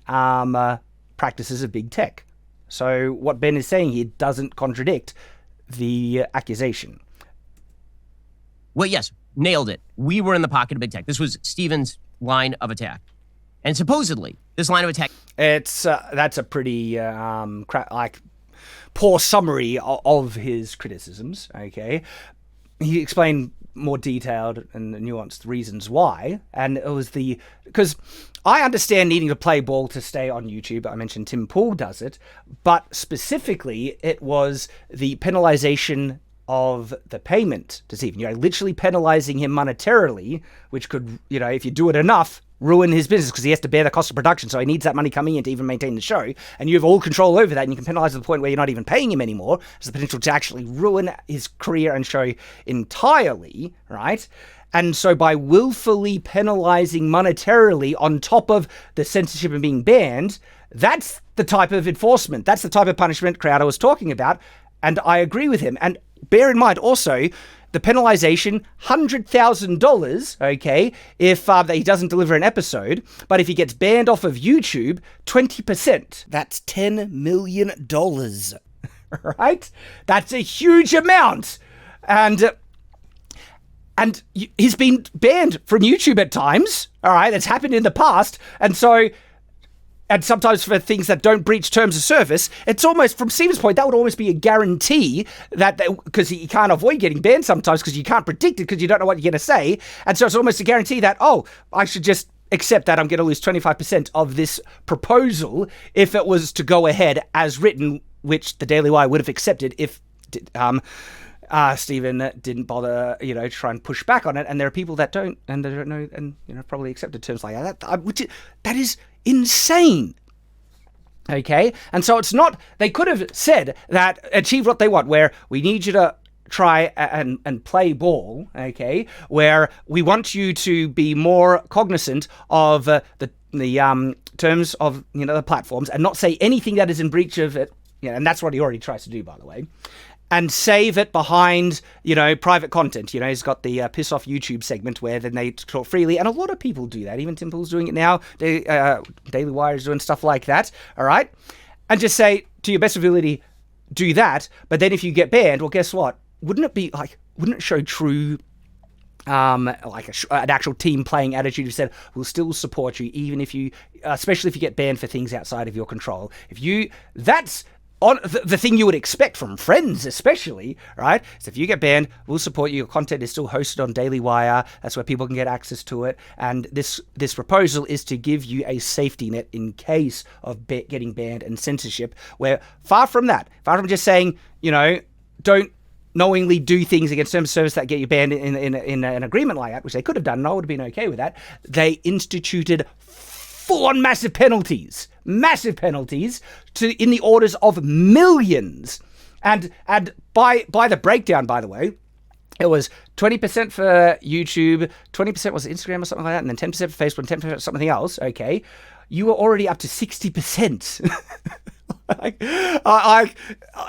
practices of big tech. So what Ben is saying here doesn't contradict the accusation. Well, yes, nailed it. We were in the pocket of big tech. This was Stephen's line of attack. And supposedly, this line of attack... That's a pretty poor summary of his criticisms, okay? He explained more detailed and nuanced reasons why, and it was because I understand needing to play ball to stay on YouTube. I mentioned Tim Pool does it, but specifically it was the penalization of the payment to Stephen. You're literally penalizing him monetarily, which could, if you do it enough, ruin his business because he has to bear the cost of production. So he needs that money coming in to even maintain the show. And you have all control over that, and you can penalize to the point where you're not even paying him anymore. There's the potential to actually ruin his career and show entirely, right? And so by willfully penalizing monetarily on top of the censorship and being banned, that's the type of enforcement. That's the type of punishment Crowder was talking about. And I agree with him. And bear in mind also, the penalization, $100,000, okay, if he doesn't deliver an episode. But if he gets banned off of YouTube, 20%. That's $10 million, right? That's a huge amount. And he's been banned from YouTube at times, all right? That's happened in the past. And sometimes for things that don't breach terms of service, it's almost, from Stephen's point, that would almost be a guarantee that, because you can't avoid getting banned sometimes because you can't predict it because you don't know what you're going to say. And so it's almost a guarantee that, I should just accept that I'm going to lose 25% of this proposal if it was to go ahead as written, which the Daily Wire would have accepted if Stephen didn't bother, try and push back on it. And there are people that don't, and they don't know, and, probably accepted terms like that. That is insane. Okay? And so it's not, they could have said that, achieve what they want, where we need you to try and play ball, okay, where we want you to be more cognizant of the terms of, the platforms and not say anything that is in breach of it. And that's what he already tries to do, by the way. and save it behind, private content. He's got the piss off YouTube segment where then they talk freely. And a lot of people do that. Even Tim Pool's doing it now. Daily Wire is doing stuff like that. All right. And just say, to your best ability, do that. But then if you get banned, well, guess what? Wouldn't it show true, an actual team playing attitude who said, we'll still support you, even if you, especially if you get banned for things outside of your control. That's on the thing you would expect from friends, especially, right? So if you get banned, we'll support you. Your content is still hosted on Daily Wire. That's where people can get access to it. And this proposal is to give you a safety net in case of getting banned and censorship. Where far from just saying, don't knowingly do things against terms of service that get you banned in an agreement like that, which they could have done, and I would have been okay with that. They instituted full-on massive penalties in the orders of millions. And by the breakdown, by the way, it was 20% for YouTube, 20% was Instagram or something like that, and then 10% for Facebook, and 10% for something else. Okay, you were already up to 60%.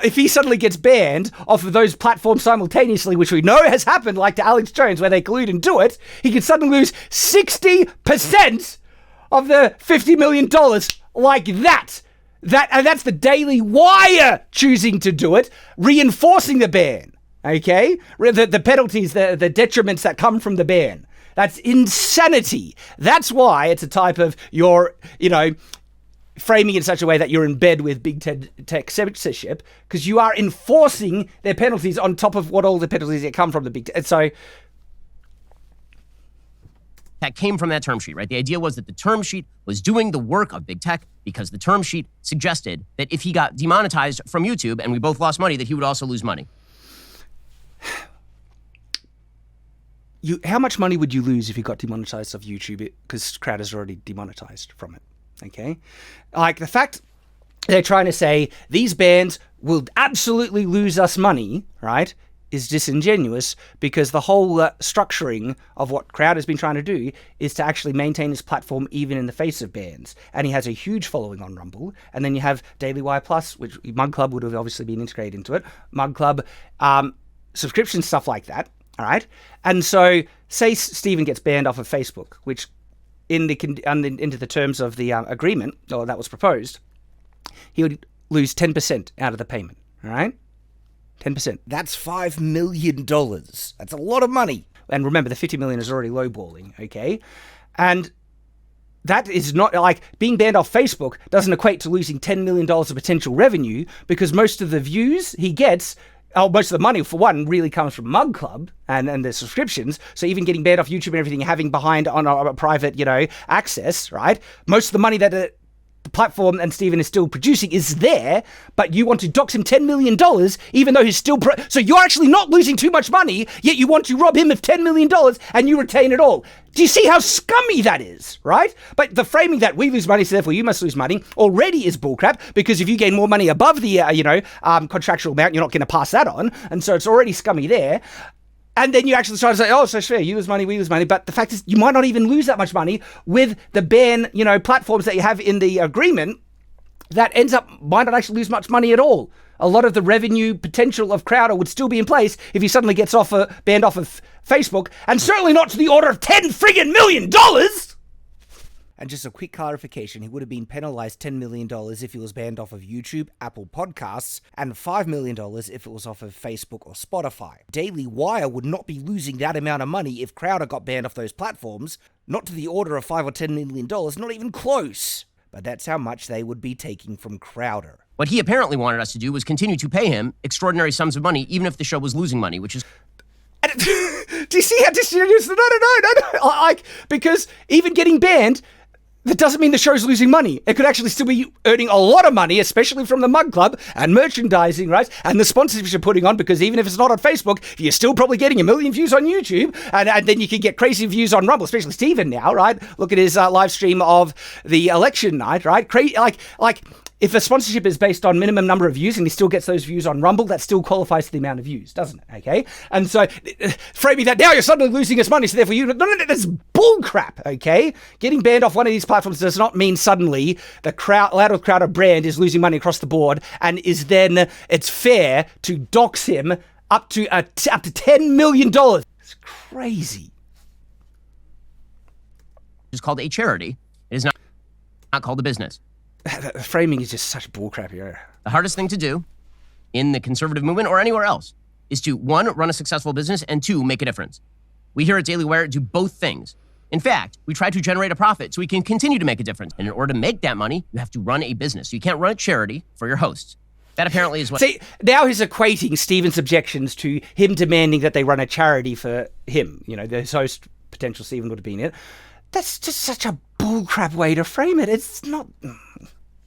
If he suddenly gets banned off of those platforms simultaneously, which we know has happened, like to Alex Jones, where they collude and do it, he could suddenly lose 60% of the $50 million like that. And that's the Daily Wire choosing to do it, reinforcing the ban. Okay? The penalties, the detriments that come from the ban. That's insanity. That's why it's a type of framing in such a way that you're in bed with big tech censorship, because you are enforcing their penalties on top of what all the penalties that come from the big tech. So that came from that term sheet, right? The idea was that the term sheet was doing the work of big tech because the term sheet suggested that if he got demonetized from YouTube and we both lost money, that he would also lose money. How much money would you lose if you got demonetized off YouTube? Because Crowder's already demonetized from it. Okay? Like the fact they're trying to say these bans will absolutely lose us money, right, is disingenuous, because the whole structuring of what Crowder's been trying to do is to actually maintain his platform even in the face of bans. And he has a huge following on Rumble. And then you have Daily Wire Plus, which Mug Club would have obviously been integrated into it. Mug Club, subscription, stuff like that. All right? And so say Stephen gets banned off of Facebook, which into the terms of the agreement, or that was proposed, he would lose 10% out of the payment. All right? 10%. That's $5 million. That's a lot of money. And remember, the $50 million is already lowballing, okay? And that is not, like, being banned off Facebook doesn't equate to losing $10 million of potential revenue, because most of the views he gets, most of the money, for one, really comes from Mug Club and the subscriptions. So even getting banned off YouTube and everything, having behind on a private, access, right? Most of the money that the platform and Stephen is still producing is there, but you want to dox him $10 million, even though he's still... So you're actually not losing too much money, yet you want to rob him of $10 million and you retain it all. Do you see how scummy that is, right? But the framing that we lose money, so therefore you must lose money, already is bullcrap, because if you gain more money above the, contractual amount, you're not going to pass that on. And so it's already scummy there. And then you actually try to say, oh, so fair, you lose money, we lose money. But the fact is, you might not even lose that much money with the ban, platforms that you have in the agreement that might not actually lose much money at all. A lot of the revenue potential of Crowder would still be in place if he suddenly gets banned off of Facebook, and certainly not to the order of $10 friggin' million. And just a quick clarification, he would have been penalized $10 million if he was banned off of YouTube, Apple Podcasts, and $5 million if it was off of Facebook or Spotify. Daily Wire would not be losing that amount of money if Crowder got banned off those platforms, not to the order of $5 or $10 million, not even close. But that's how much they would be taking from Crowder. What he apparently wanted us to do was continue to pay him extraordinary sums of money, even if the show was losing money, which is... Do you see how disingenuous? No. Because even getting banned, that doesn't mean the show's losing money. It could actually still be earning a lot of money, especially from the Mug Club and merchandising, right? And the sponsorships you're putting on, because even if it's not on Facebook, you're still probably getting 1 million views on YouTube, and then you can get crazy views on Rumble, especially Stephen now, right? Look at his live stream of the election night, right? if a sponsorship is based on minimum number of views and he still gets those views on Rumble, that still qualifies to the amount of views, doesn't it? Okay? And so framing that now you're suddenly losing his money, so therefore no, that's bullcrap, okay? Getting banned off one of these platforms does not mean suddenly the Louder Crowder brand is losing money across the board and is then, it's fair to dox him up to $10 million. It's crazy. It's called a charity. It is not called a business. The framing is just such bullcrap here. The hardest thing to do in the conservative movement or anywhere else is to, one, run a successful business, and two, make a difference. We here at Daily Wire do both things. In fact, we try to generate a profit so we can continue to make a difference. And in order to make that money, you have to run a business. So you can't run a charity for your hosts. That apparently is what... See, now he's equating Stephen's objections to him demanding that they run a charity for him. You know, the host, potential Stephen would have been it. That's just such a bullcrap way to frame it. It's not...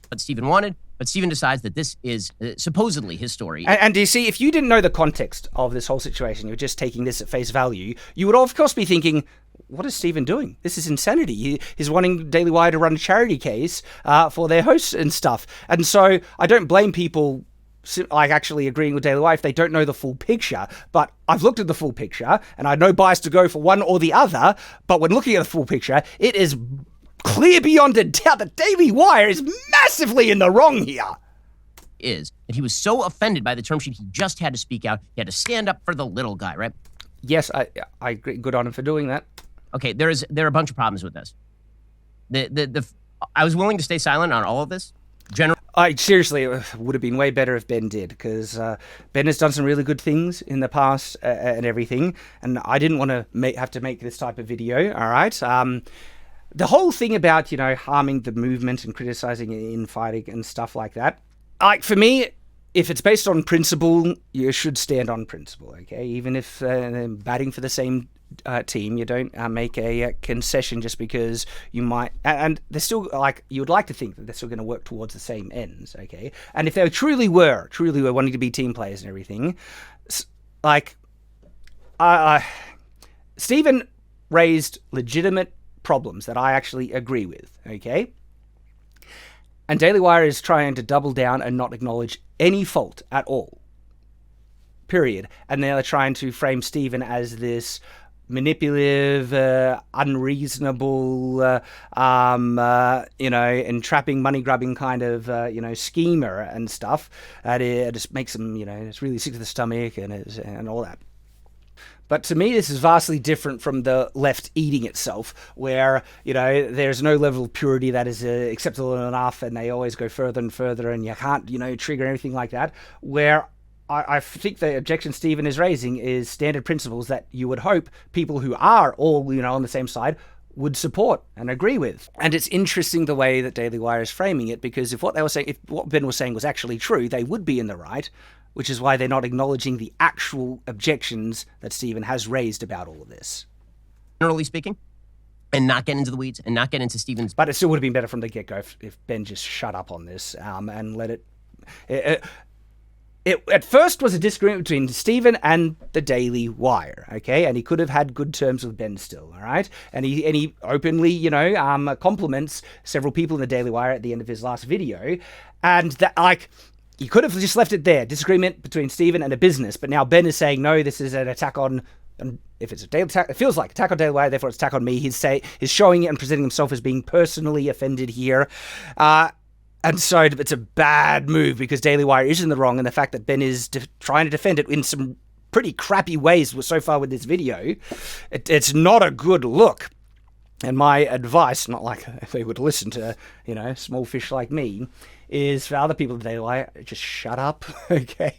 What Stephen wanted, but Stephen decides that this is supposedly his story. And do you see, if you didn't know the context of this whole situation, you're just taking this at face value, you would of course be thinking, what is Stephen doing? This is insanity. He's wanting Daily Wire to run a charity case for their hosts and stuff. And so I don't blame people like actually agreeing with Daily Wire if they don't know the full picture. But I've looked at the full picture, and I have no bias to go for one or the other. But when looking at the full picture, it is clear beyond a doubt that Daily Wire is massively in the wrong here. Is that he was so offended by the term sheet, he just had to speak out. He had to stand up for the little guy, right? Yes, I agree. Good on him for doing that. Okay, there are a bunch of problems with this. I was willing to stay silent on all of this. Seriously, it would have been way better if Ben did, because Ben has done some really good things in the past and everything, and I didn't want to have to make this type of video, all right? The whole thing about, you know, harming the movement and criticizing infighting and stuff like that, like, for me, if it's based on principle, you should stand on principle, okay? Even if they're batting for the same team, you don't make a concession just because you might, and they're still, like, you would like to think that they're still going to work towards the same ends, okay? And if they truly were wanting to be team players and everything, like, Stephen raised legitimate problems that I actually agree with, okay? And Daily Wire is trying to double down and not acknowledge any fault at all. Period. And they're trying to frame Stephen as this manipulative, unreasonable, entrapping, money-grubbing kind of, schemer and stuff. And it just makes him, it's really sick to the stomach and all that. But to me, this is vastly different from the left eating itself, where, there's no level of purity that is acceptable enough, and they always go further and further, and you can't, trigger anything like that. Where I think the objection Stephen is raising is standard principles that you would hope people who are all, on the same side would support and agree with. And it's interesting the way that Daily Wire is framing it, because if what Ben was saying was actually true, they would be in the right, which is why they're not acknowledging the actual objections that Stephen has raised about all of this. Generally speaking, and not get into the weeds and not get into Stephen's... But it still would have been better from the get-go if Ben just shut up on this and let it... It at first was a disagreement between Stephen and the Daily Wire, okay? And he could have had good terms with Ben still, all right? And he openly, compliments several people in the Daily Wire at the end of his last video. And that, he could have just left it there, disagreement between Stephen and a business. But now Ben is saying, no, this is an attack on... And if it's a daily attack, it feels like attack on Daily Wire, therefore it's attack on me. He's showing it and presenting himself as being personally offended here. And so it's a bad move because Daily Wire is in the wrong, and the fact that Ben is trying to defend it in some pretty crappy ways so far with this video, it's not a good look. And my advice, not like if they would listen to, small fish like me, is for other people at Daily Wire, just shut up, okay,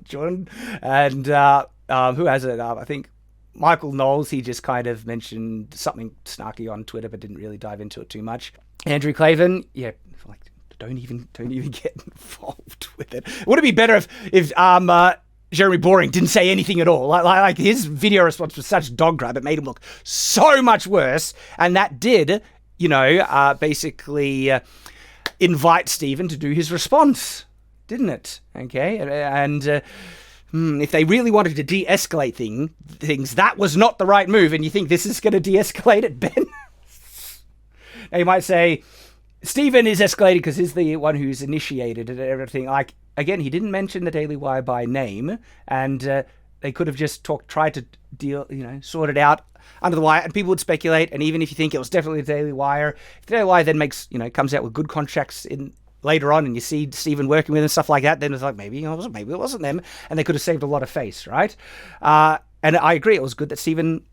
Jordan? And who has it? I think Michael Knowles, he just kind of mentioned something snarky on Twitter, but didn't really dive into it too much. Andrew Clavin, don't even get involved with it. Would it be better if Jeremy Boring didn't say anything at all? Like his video response was such dog crap, it made him look so much worse. And that did, basically invite Stephen to do his response, didn't it? Okay, and if they really wanted to de-escalate things, that was not the right move. And you think this is going to de-escalate it, Ben? Now you might say, Stephen is escalating because he's the one who's initiated it and everything. Like, again, he didn't mention the Daily Wire by name, and they could have just tried to sort it out under the wire, and people would speculate. And even if you think it was definitely the Daily Wire, if the Daily Wire then comes out with good contracts in later on, and you see Stephen working with and stuff like that, then it's like maybe it wasn't them, and they could have saved a lot of face, right? And I agree, it was good that Stephen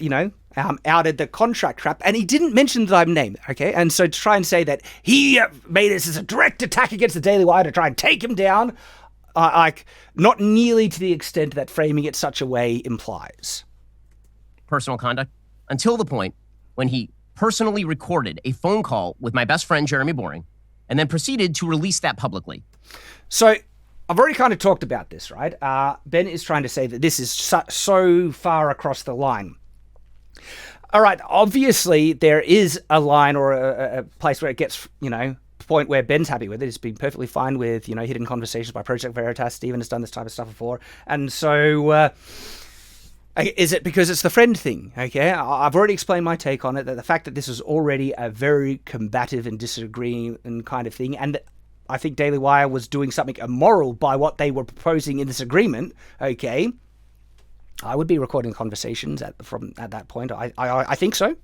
outed the contract crap, and he didn't mention the name, okay? And so to try and say that he made this as a direct attack against the Daily Wire to try and take him down, not nearly to the extent that framing it such a way implies. Personal conduct, until the point when he personally recorded a phone call with my best friend, Jeremy Boring, and then proceeded to release that publicly. So I've already kind of talked about this, right? Ben is trying to say that this is so far across the line. All right, obviously there is a line or a place where it gets, point where Ben's happy with it. It's been perfectly fine with, Hidden Conversations by Project Veritas. Stephen has done this type of stuff before. And so is it because it's the friend thing? Okay, I've already explained my take on it, that the fact that this is already a very combative and disagreeing kind of thing, and I think Daily Wire was doing something immoral by what they were proposing in this agreement, okay, I would be recording conversations at that point. I think so,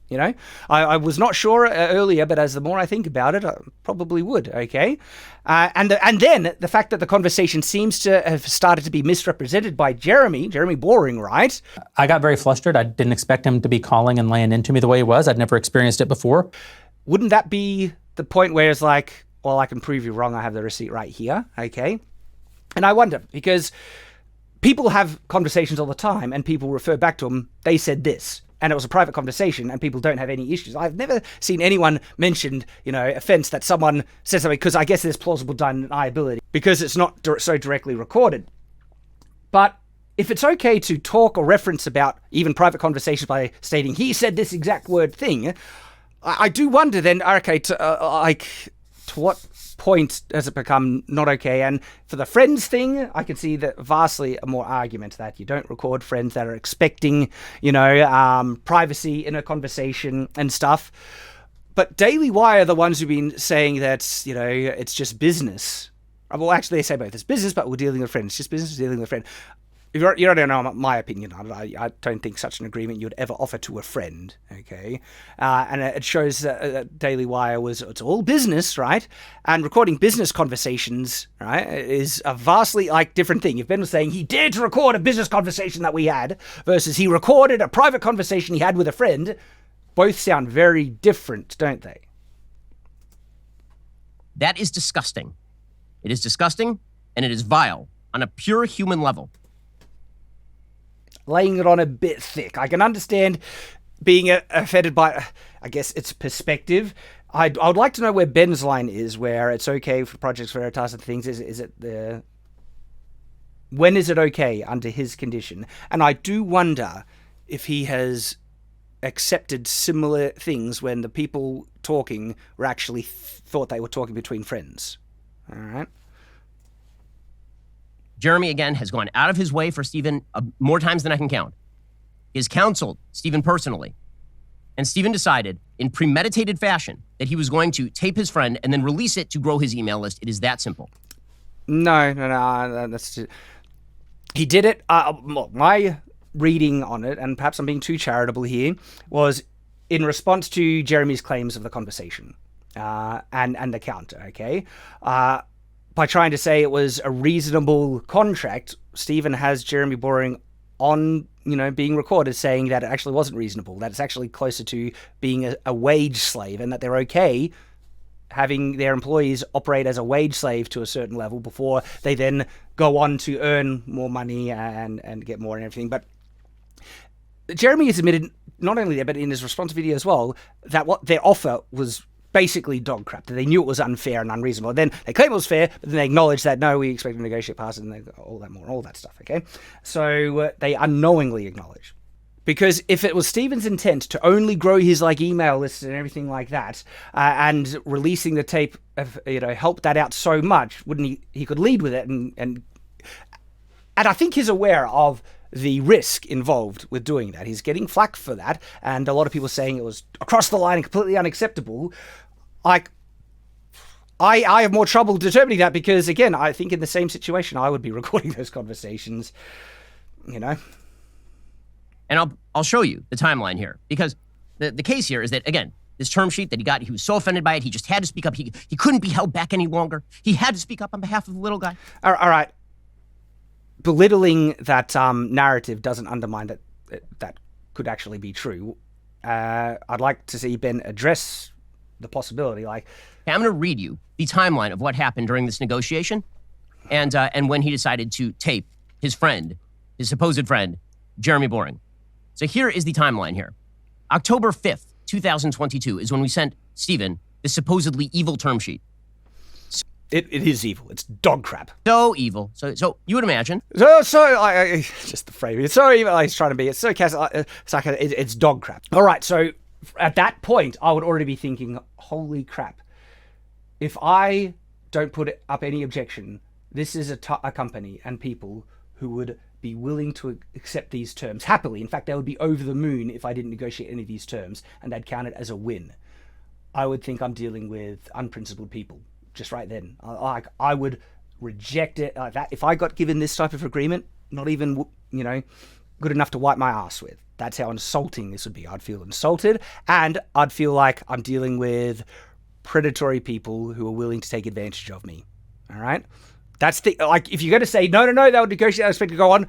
I was not sure earlier, but as the more I think about it, I probably would, okay? And then the fact that the conversation seems to have started to be misrepresented by Jeremy Boring, right? I got very flustered. I didn't expect him to be calling and laying into me the way he was. I'd never experienced it before. Wouldn't that be the point where it's like, well, I can prove you wrong, I have the receipt right here, okay? And I wonder, because people have conversations all the time and people refer back to them, they said this, and it was a private conversation and people don't have any issues. I've never seen anyone mentioned, offense that someone said something, because I guess there's plausible deniability because it's not so directly recorded. But if it's okay to talk or reference about even private conversations by stating he said this exact word thing, I do wonder then, okay, to what point has it become not okay? And for the friends thing, I can see that vastly more argument that you don't record friends that are expecting, privacy in a conversation and stuff. But Daily Wire are the ones who've been saying that, it's just business. Well, actually, they say both. It's business, but we're dealing with friends. It's just business, dealing with friends. You don't know my opinion on it. I don't think such an agreement you'd ever offer to a friend, okay? And it shows that Daily Wire it's all business, right? And recording business conversations, right, is a vastly, different thing. If Ben was saying he dared to record a business conversation that we had versus he recorded a private conversation he had with a friend, both sound very different, don't they? That is disgusting. It is disgusting, and it is vile on a pure human level. Laying it on a bit thick. I can understand being offended by, I guess, its perspective. I would like to know where Ben's line is, where it's okay for Project Veritas and things. Is it the... When is it okay under his condition? And I do wonder if he has accepted similar things when the people talking were actually thought they were talking between friends. All right? Jeremy, again, has gone out of his way for Stephen more times than I can count. He has counseled Stephen personally. And Stephen decided, in premeditated fashion, that he was going to tape his friend and then release it to grow his email list. It is that simple. No. That's just... He did it. My reading on it, and perhaps I'm being too charitable here, was in response to Jeremy's claims of the conversation and the counter, okay? By trying to say it was a reasonable contract, Stephen has Jeremy Boring on, being recorded saying that it actually wasn't reasonable, that it's actually closer to being a wage slave, and that they're okay having their employees operate as a wage slave to a certain level before they then go on to earn more money and get more and everything. But Jeremy has admitted, not only that, but in his response video as well, that what their offer was basically dog crap, that they knew it was unfair and unreasonable. Then they claim it was fair, but then they acknowledge that, no, we expect to negotiate past it, and they all that stuff, okay? So they unknowingly acknowledge. Because if it was Stephen's intent to only grow his email list and everything like that, and releasing the tape, helped that out so much, wouldn't he could lead with it, and I think he's aware of the risk involved with doing that. He's getting flack for that, and a lot of people saying it was across the line and completely unacceptable. like, I have more trouble determining that because, again, I think in the same situation, I would be recording those conversations, you know? And I'll show you the timeline here, because the case here is that, again, this term sheet that he got, he was so offended by it, he just had to speak up. He couldn't be held back any longer. He had to speak up on behalf of the little guy. All right. Belittling that narrative doesn't undermine that could actually be true. I'd like to see Ben address the possibility, like... Okay, I'm going to read you the timeline of what happened during this negotiation and when he decided to tape his supposed friend, Jeremy Boring. So here is the timeline here. October 5th, 2022 is when we sent Stephen the supposedly evil term sheet. It is evil. It's dog crap. So evil. So you would imagine. I just the phrase. It's so evil. He's trying to be. It's so it's dog crap. All right. So at that point, I would already be thinking, holy crap. If I don't put up any objection, this is a company and people who would be willing to accept these terms happily. In fact, they would be over the moon if I didn't negotiate any of these terms, and they'd count it as a win. I would think I'm dealing with unprincipled people just right then. I would reject it like that. If I got given this type of agreement, not even, good enough to wipe my ass with. That's how insulting this would be. I'd feel insulted, and I'd feel like I'm dealing with predatory people who are willing to take advantage of me. All right? That's if you're going to say, no, they would negotiate, I expect to go on.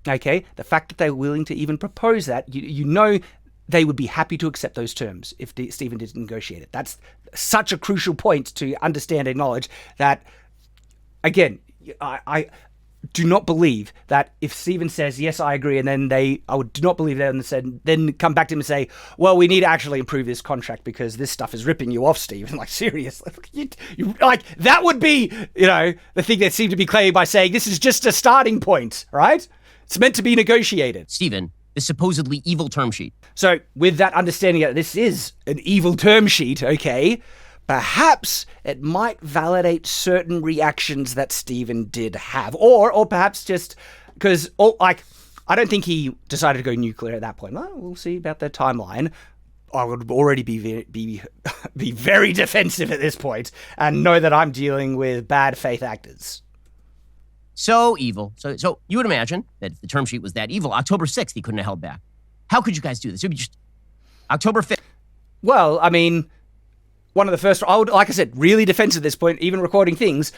Okay, the fact that they're willing to even propose that, you know they would be happy to accept those terms if Stephen didn't negotiate it. That's such a crucial point to understand and acknowledge that, again, I do not believe that if Stephen says, yes, I agree, and then I would do not believe that and then come back to him and say, well, we need to actually improve this contract because this stuff is ripping you off, Stephen. Like, seriously? That would be, the thing that seemed to be claiming by saying this is just a starting point, right? It's meant to be negotiated. Stephen, the supposedly evil term sheet. So with that understanding that this is an evil term sheet, okay, perhaps it might validate certain reactions that Stephen did have. Or perhaps just because, I don't think he decided to go nuclear at that point. Well, we'll see about the timeline. I would already be very defensive at this point and know that I'm dealing with bad faith actors. So evil. So you would imagine that if the term sheet was that evil, October 6th, he couldn't have held back. How could you guys do this? It would be just October 5th. Well, I mean, one of the first, I would, like I said, really defensive at this point, even recording things.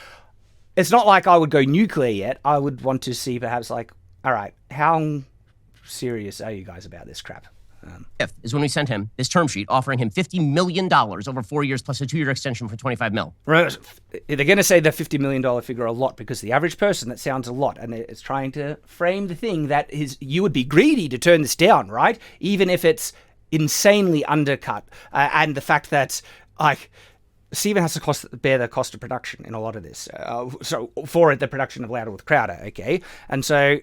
It's not like I would go nuclear yet. I would want to see perhaps all right, how serious are you guys about this crap? Fifth is when we sent him this term sheet offering him $50 million over 4 years plus a 2-year extension for $25 million. They're going to say the $50 million figure a lot because the average person, that sounds a lot. And it's trying to frame the thing that you would be greedy to turn this down, right? Even if it's insanely undercut. And the fact that, Stephen has to bear the cost of production in a lot of this. So for the production of Louder with Crowder, okay? And so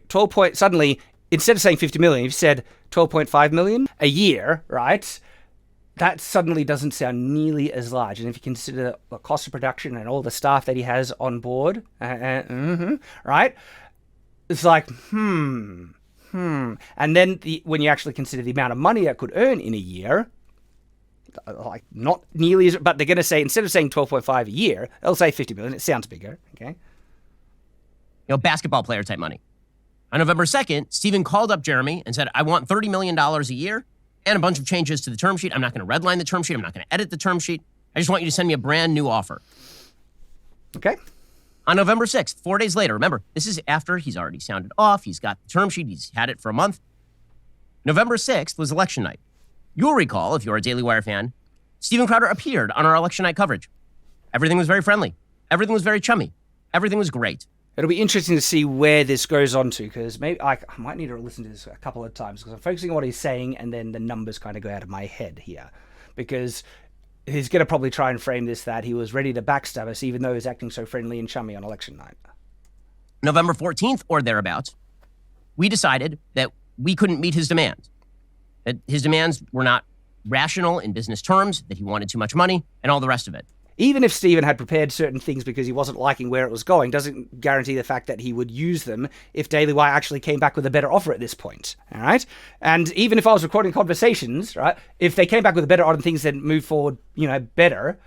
suddenly, instead of saying 50 million, you've said 12.5 million a year, right? That suddenly doesn't sound nearly as large. And if you consider the cost of production and all the staff that he has on board, right? It's like, And then when you actually consider the amount of money that could earn in a year, not nearly as, but they're going to say, instead of saying 12.5 a year, they'll say 50 million. It sounds bigger, okay? Basketball player type money. On November 2nd, Stephen called up Jeremy and said, I want $30 million a year and a bunch of changes to the term sheet. I'm not going to redline the term sheet. I'm not going to edit the term sheet. I just want you to send me a brand new offer. Okay. On November 6th, 4 days later, remember, this is after he's already sounded off. He's got the term sheet. He's had it for a month. November 6th was election night. You'll recall, if you're a Daily Wire fan, Stephen Crowder appeared on our election night coverage. Everything was very friendly. Everything was very chummy. Everything was great. It'll be interesting to see where this goes on to, because maybe I might need to listen to this a couple of times because I'm focusing on what he's saying and then the numbers kind of go out of my head here. Because he's going to probably try and frame this that he was ready to backstab us even though he was acting so friendly and chummy on election night. November 14th or thereabouts, we decided that we couldn't meet his demands. That his demands were not rational in business terms, that he wanted too much money, and all the rest of it. even if Stephen had prepared certain things because he wasn't liking where it was going, doesn't guarantee the fact that he would use them if Daily Wire actually came back with a better offer at this point, all right? And even if I was recording conversations, right, if they came back with a better offer and things then move forward, better,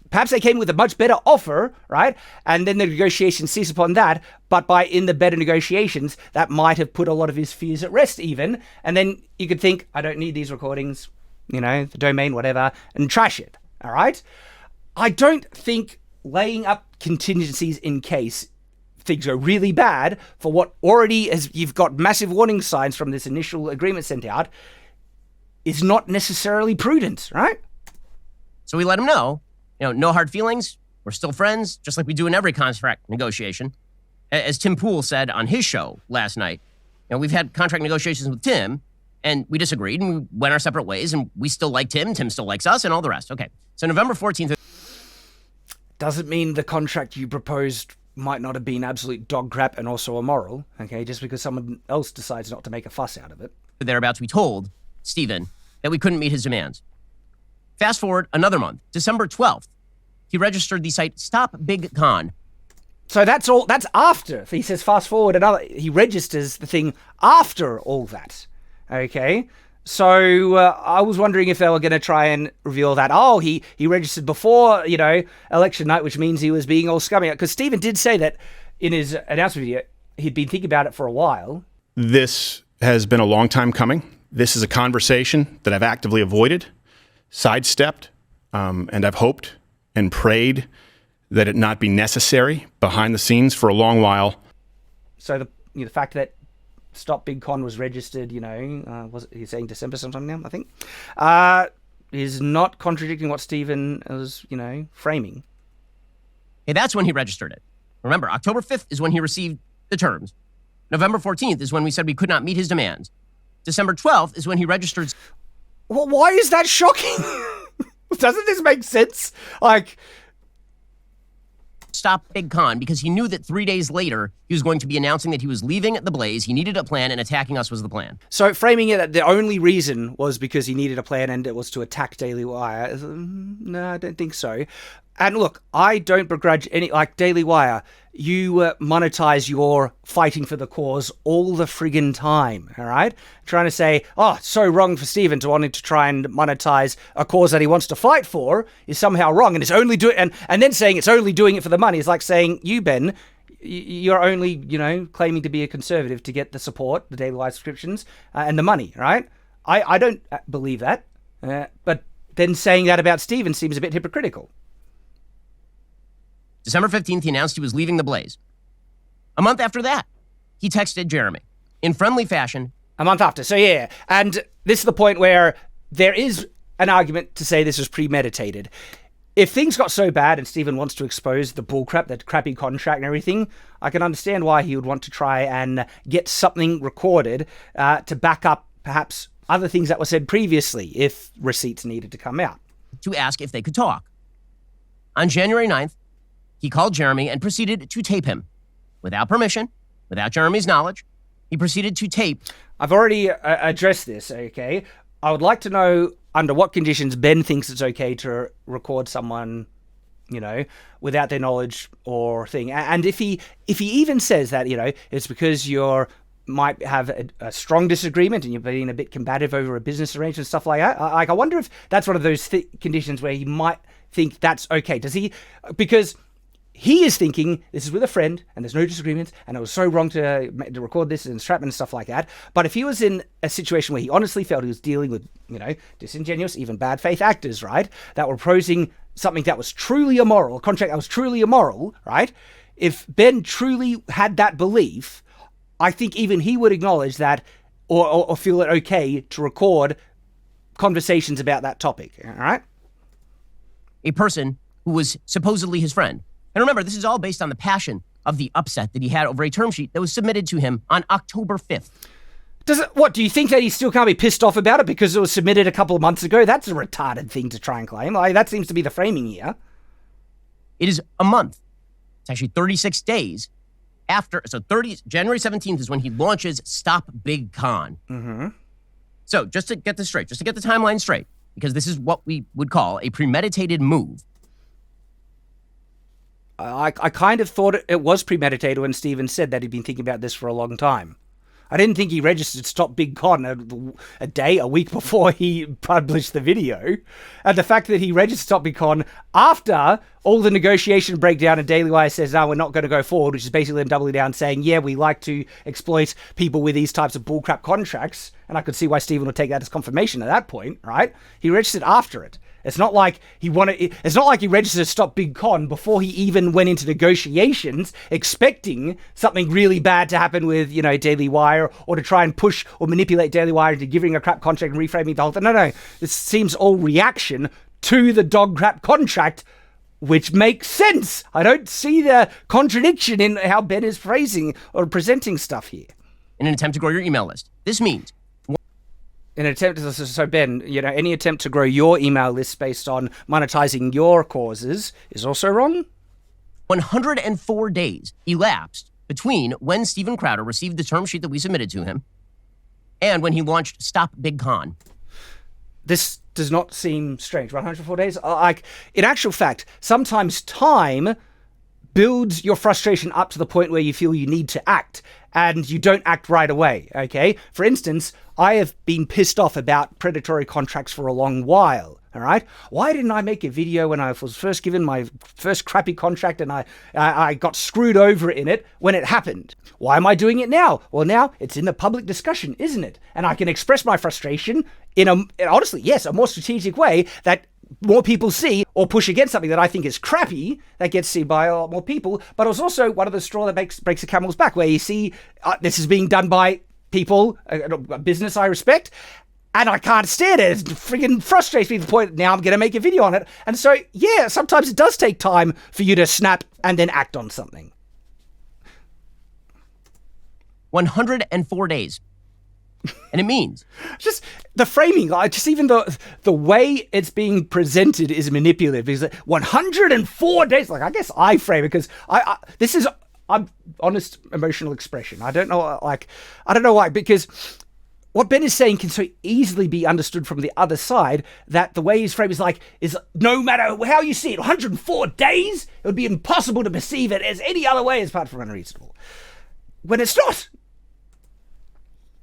perhaps they came with a much better offer, right? And then the negotiations cease upon that, but in the better negotiations, that might have put a lot of his fears at rest even. And then you could think, I don't need these recordings, the domain, whatever, and trash it, all right? I don't think laying up contingencies in case things go really bad for what already is, you've got massive warning signs from this initial agreement sent out, is not necessarily prudent, right? So we let him know, no hard feelings. We're still friends, just like we do in every contract negotiation. As Tim Pool said on his show last night, we've had contract negotiations with Tim, and we disagreed, and we went our separate ways, and we still like Tim still likes us, and all the rest. Okay, so November 14th. Doesn't mean the contract you proposed might not have been absolute dog crap and also immoral, okay, just because someone else decides not to make a fuss out of it. They're about to be told, Stephen, that we couldn't meet his demands. Fast forward another month, December 12th, he registered the site Stop Big Con. So that's after. He says fast forward he registers the thing after all that, okay? So I was wondering if they were going to try and reveal that, he registered before, election night, which means he was being all scummy. Because Stephen did say that in his announcement video, he'd been thinking about it for a while. This has been a long time coming. This is a conversation that I've actively avoided, sidestepped, and I've hoped and prayed that it not be necessary behind the scenes for a long while. So the fact that Stop Big Con was registered, was he's saying December sometime now, I think, is not contradicting what Stephen was, framing. Hey, that's when he registered it. Remember, October 5th is when he received the terms. November 14th is when we said we could not meet his demands. December 12th is when he registered. Well, why is that shocking? Doesn't this make sense? Stop Big Con, because he knew that 3 days later he was going to be announcing that he was leaving the Blaze. He needed a plan, and attacking us was the plan. So framing it that the only reason was because he needed a plan and it was to attack Daily Wire, no, I don't think so. And look, I don't begrudge Daily Wire, you monetize your fighting for the cause all the friggin' time, all right? Trying to say, so wrong for Stephen to wanting to try and monetize a cause that he wants to fight for is somehow wrong, and it's only and then saying it's only doing it for the money is like saying, you, Ben, you're only, claiming to be a conservative to get the support, the Daily Wire subscriptions, and the money, right? I don't believe that, but then saying that about Stephen seems a bit hypocritical. December 15th, he announced he was leaving the Blaze. A month after that, he texted Jeremy in friendly fashion. A month after. So yeah. And this is the point where there is an argument to say this was premeditated. If things got so bad and Stephen wants to expose the bullcrap, that crappy contract and everything, I can understand why he would want to try and get something recorded to back up perhaps other things that were said previously if receipts needed to come out. To ask if they could talk. On January 9th, he called Jeremy and proceeded to tape him. Without permission, without Jeremy's knowledge, he proceeded to tape. I've already addressed this, okay? I would like to know under what conditions Ben thinks it's okay to record someone, without their knowledge or thing. And if he even says that, it's because might have a strong disagreement and you're being a bit combative over a business arrangement, stuff like that. I wonder if that's one of those conditions where he might think that's okay. Does he? Because he is thinking this is with a friend and there's no disagreement and it was so wrong to record this and entrapment and stuff like that. But if he was in a situation where he honestly felt he was dealing with, disingenuous, even bad faith actors, right, that were proposing something that was truly immoral, a contract that was truly immoral, right? If Ben truly had that belief, I think even he would acknowledge that or feel it okay to record conversations about that topic, all right? A person who was supposedly his friend. And remember, this is all based on the passion of the upset that he had over a term sheet that was submitted to him on October 5th. Do you think that he still can't be pissed off about it because it was submitted a couple of months ago? That's a retarded thing to try and claim. That seems to be the framing here. It is a month. It's actually 36 days after. So January 17th is when he launches Stop Big Con. Mm-hmm. So just to get this straight, just to get the timeline straight, because this is what we would call a premeditated move. I kind of thought it was premeditated when Stephen said that he'd been thinking about this for a long time. I didn't think he registered Stop Big Con a week before he published the video. And the fact that he registered Stop Big Con after all the negotiation breakdown and Daily Wire says, no, we're not going to go forward, which is basically them doubling down saying, yeah, we like to exploit people with these types of bullcrap contracts. And I could see why Stephen would take that as confirmation at that point, right? He registered after it. It's not like he registered Stop Big Con before he even went into negotiations expecting something really bad to happen with, Daily Wire, or to try and push or manipulate Daily Wire into giving a crap contract and reframing the whole thing. No. This seems all reaction to the dog crap contract, which makes sense. I don't see the contradiction in how Ben is phrasing or presenting stuff here. In an attempt to grow your email list. This means so Ben, any attempt to grow your email list based on monetizing your causes is also wrong? 104 days elapsed between when Steven Crowder received the term sheet that we submitted to him and when he launched Stop Big Con. This does not seem strange. 104 days? In actual fact, sometimes time builds your frustration up to the point where you feel you need to act, and you don't act right away, okay? For instance, I have been pissed off about predatory contracts for a long while, all right? Why didn't I make a video when I was first given my first crappy contract and I got screwed over in it when it happened? Why am I doing it now? Well, now it's in the public discussion, isn't it? And I can express my frustration in a more strategic way that more people see, or push against something that I think is crappy that gets seen by a lot more people. But it was also one of the straw that breaks the camel's back, where you see this is being done by people, a business I respect, and I can't stand it. It friggin' frustrates me to the point now I'm going to make a video on it. And so, yeah, sometimes it does take time for you to snap and then act on something. 104 days. And it means just the framing, even the way it's being presented is manipulative. Because 104 days, I guess I frame it because this is I'm honest emotional expression. I don't know why, because what Ben is saying can so easily be understood from the other side that the way his frame is no matter how you see it, 104 days, it would be impossible to perceive it as any other way apart from unreasonable. When it's not.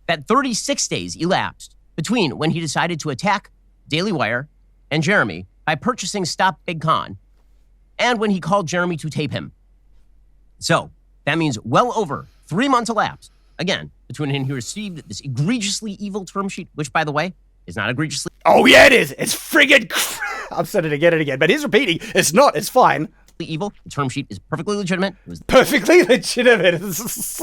That 36 days elapsed between when he decided to attack Daily Wire and Jeremy by purchasing Stop Big Con and when he called Jeremy to tape him. So that means well over 3 months elapsed, again, between when he received this egregiously evil term sheet, which, by the way, is not egregiously. Oh, yeah, it is. It's friggin' I've said it again and again, but he's repeating. It's not. It's fine. Evil. The term sheet is perfectly legitimate. It was perfectly legitimate. It's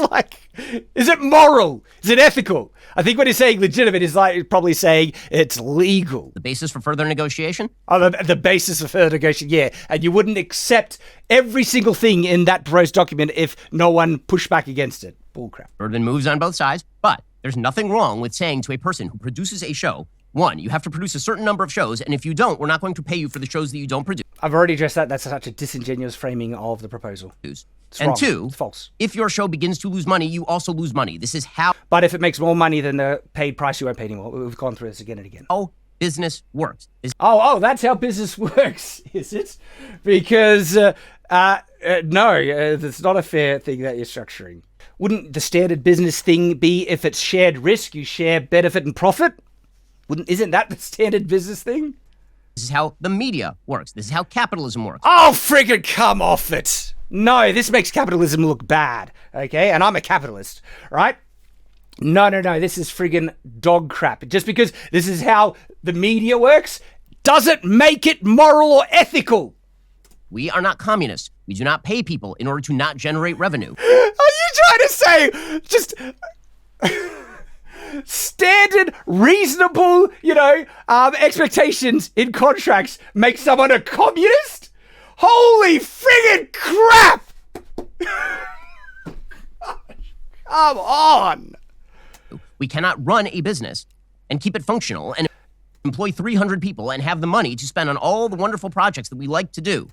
is it moral? Is it ethical? I think when he's saying legitimate, he's probably saying it's legal. The basis for further negotiation? Oh, the basis for further negotiation, yeah. And you wouldn't accept every single thing in that proposed document if no one pushed back against it. Bullcrap. There have been moves on both sides, but there's nothing wrong with saying to a person who produces a show, one, you have to produce a certain number of shows, and if you don't, we're not going to pay you for the shows that you don't produce. I've already addressed that. That's such a disingenuous framing of the proposal. It's and wrong. two, it's false. If your show begins to lose money, you also lose money. This is how... But if it makes more money than the paid price, you won't pay anymore. We've gone through this again and again. Oh, business works. That's how business works, is it? Because, no, it's not a fair thing that you're structuring. Wouldn't the standard business thing be if it's shared risk, you share benefit and profit? Isn't that the standard business thing? This is how the media works. This is how capitalism works. Oh, friggin' come off it. No, this makes capitalism look bad, okay? And I'm a capitalist, right? No, this is friggin' dog crap. Just because this is how the media works doesn't make it moral or ethical. We are not communists. We do not pay people in order to not generate revenue. Are you trying to say just... standard, reasonable, expectations in contracts make someone a communist? Holy friggin' crap! Come on! We cannot run a business and keep it functional and employ 300 people and have the money to spend on all the wonderful projects that we like to do.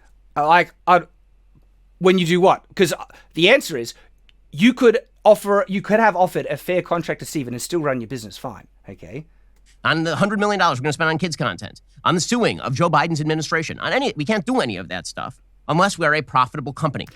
When you do what? Because the answer is, you could have offered a fair contract to Steven and still run your business fine, okay? On the $100 million we're going to spend on kids content, on the suing of Joe Biden's administration, we can't do any of that stuff unless we are a profitable company.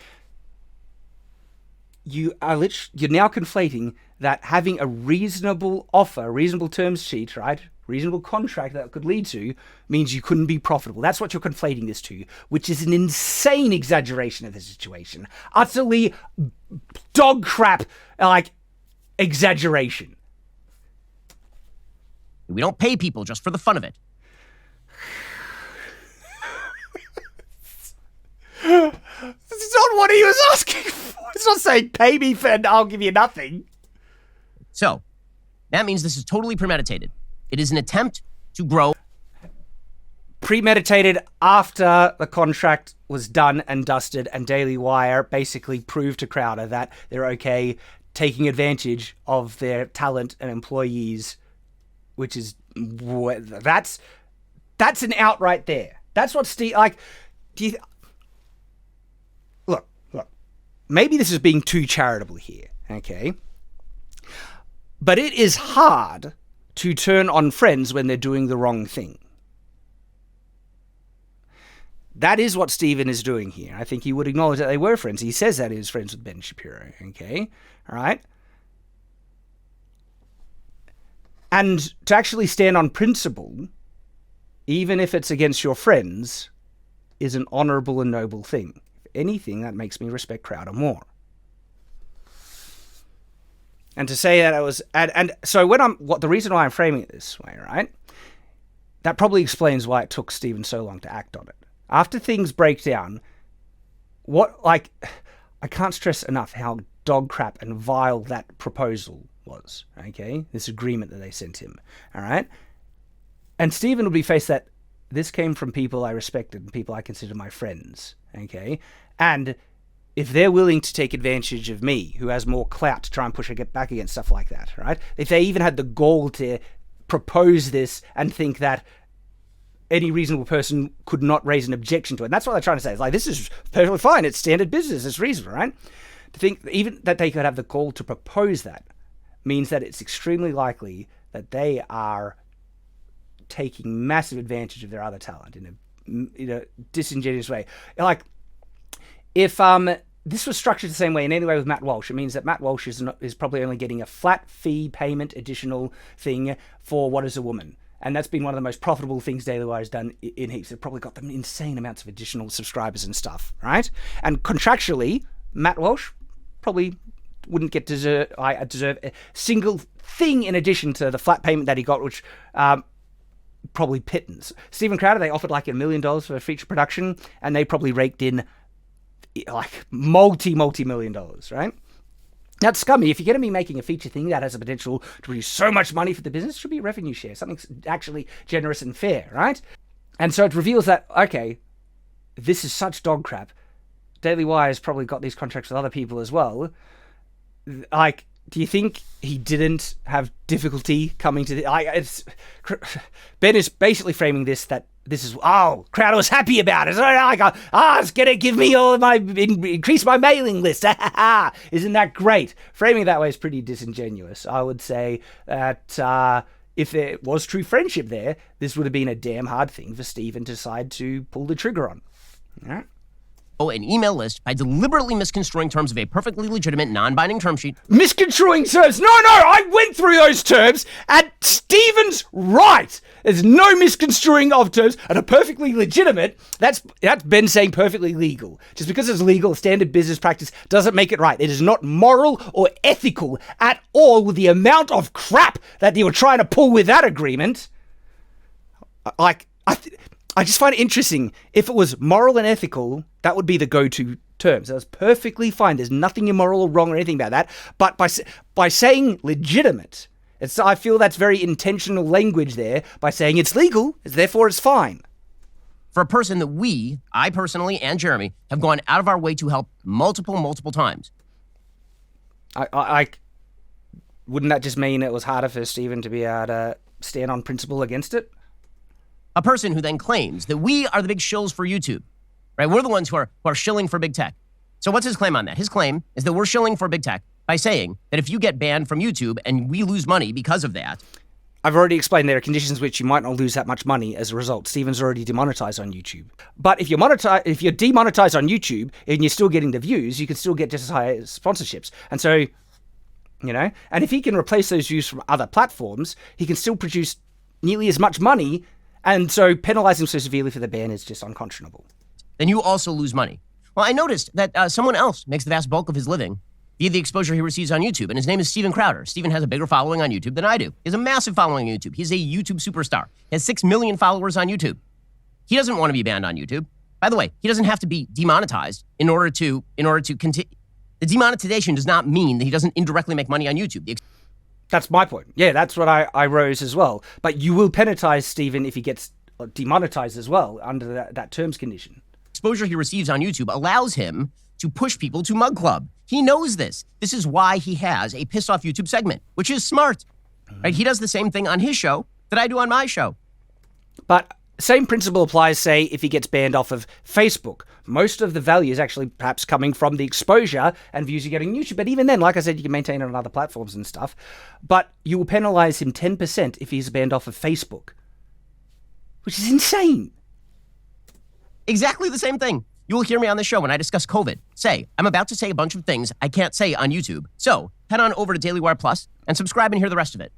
You're now conflating that having a reasonable offer, reasonable terms sheet, right? Reasonable contract that could lead to means you couldn't be profitable. That's what you're conflating this to, which is an insane exaggeration of the situation. Utterly dog crap, like, exaggeration. We don't pay people just for the fun of it. This is not what he was asking for. It's not saying pay me and I'll give you nothing. So, that means this is totally premeditated. It is an attempt to grow. Premeditated after the contract was done and dusted, and Daily Wire basically proved to Crowder that they're okay taking advantage of their talent and employees, which is, that's an out right there. That's what Steve, like, look, maybe this is being too charitable here, okay? But it is hard to turn on friends when they're doing the wrong thing. That is what Stephen is doing here. I think he would acknowledge that they were friends. He says that he was friends with Ben Shapiro, okay? All right? And to actually stand on principle, even if it's against your friends, is an honorable and noble thing. If anything, that makes me respect Crowder more. And to say that it was, and so the reason why I'm framing it this way, right? That probably explains why it took Stephen so long to act on it. After things break down, I can't stress enough how dog crap and vile that proposal was, okay? This agreement that they sent him, all right? And Stephen would be faced that this came from people I respected and people I consider my friends, okay? And if they're willing to take advantage of me, who has more clout to try and push it back against stuff like that, right? If they even had the gall to propose this and think that any reasonable person could not raise an objection to it. And that's what they're trying to say. It's like, this is perfectly fine. It's standard business. It's reasonable, right? To think even that they could have the gall to propose that means that it's extremely likely that they are taking massive advantage of their other talent in a disingenuous way. Like, if this was structured the same way in any way with Matt Walsh, it means that Matt Walsh is probably only getting a flat fee payment additional thing for What Is a Woman. And that's been one of the most profitable things Daily Wire has done in heaps. They've probably got them insane amounts of additional subscribers and stuff, right? And contractually, Matt Walsh probably wouldn't deserve a single thing in addition to the flat payment that he got, which probably pittance. Stephen Crowder, they offered like $1 million for a feature production, and they probably raked in like multi-million dollars, right? Now, it's scummy. If you're going to be making a feature thing that has the potential to produce so much money for the business, it should be a revenue share, something actually generous and fair, right? And so it reveals that, okay, this is such dog crap. Daily Wire has probably got these contracts with other people as well. Like, do you think he didn't have difficulty coming to the... Ben is basically framing this that this is, Crowder was happy about it. It's going to give me increase my mailing list. Isn't that great? Framing it that way is pretty disingenuous. I would say that if there was true friendship there, this would have been a damn hard thing for Stephen to decide to pull the trigger on. All right? An email list by deliberately misconstruing terms of a perfectly legitimate, non-binding term sheet. Misconstruing terms? No, I went through those terms, and Stephen's right. There's no misconstruing of terms, and a perfectly legitimate, that's Ben saying perfectly legal. Just because it's legal, standard business practice doesn't make it right. It is not moral or ethical at all with the amount of crap that you were trying to pull with that agreement. I just find it interesting. If it was moral and ethical, that would be the go-to terms. That's perfectly fine. There's nothing immoral or wrong or anything about that. But by saying legitimate, I feel that's very intentional language there. By saying it's legal, therefore it's fine. For a person that I personally and Jeremy, have gone out of our way to help multiple times. I wouldn't that just mean it was harder for Stephen to be able to stand on principle against it? A person who then claims that we are the big shills for YouTube, right? We're the ones who are shilling for big tech. So what's his claim on that? His claim is that we're shilling for big tech by saying that if you get banned from YouTube and we lose money because of that. I've already explained there are conditions which you might not lose that much money as a result. Steven's already demonetized on YouTube. But if you're demonetized on YouTube and you're still getting the views, you can still get just as high sponsorships. And so, and if he can replace those views from other platforms, he can still produce nearly as much money. And so penalizing so severely for the ban is just unconscionable. Then you also lose money. Well, I noticed that someone else makes the vast bulk of his living via the exposure he receives on YouTube, and his name is Steven Crowder. Steven has a bigger following on YouTube than I do. He has a massive following on YouTube. He's a YouTube superstar. He has 6 million followers on YouTube. He doesn't want to be banned on YouTube. By the way, he doesn't have to be demonetized in order to continue. The demonetization does not mean that he doesn't indirectly make money on YouTube. That's my point. Yeah, that's what I rose as well. But you will penalize Steven if he gets demonetized as well under that terms condition. Exposure he receives on YouTube allows him to push people to Mug Club. He knows this. This is why he has a pissed off YouTube segment, which is smart. Right? He does the same thing on his show that I do on my show. But same principle applies, say, if he gets banned off of Facebook. Most of the value is actually perhaps coming from the exposure and views you're getting on YouTube. But even then, like I said, you can maintain it on other platforms and stuff. But you will penalize him 10% if he's banned off of Facebook, which is insane. Exactly the same thing. You will hear me on the show when I discuss COVID. I'm about to say a bunch of things I can't say on YouTube. So head on over to Daily Wire Plus and subscribe and hear the rest of it.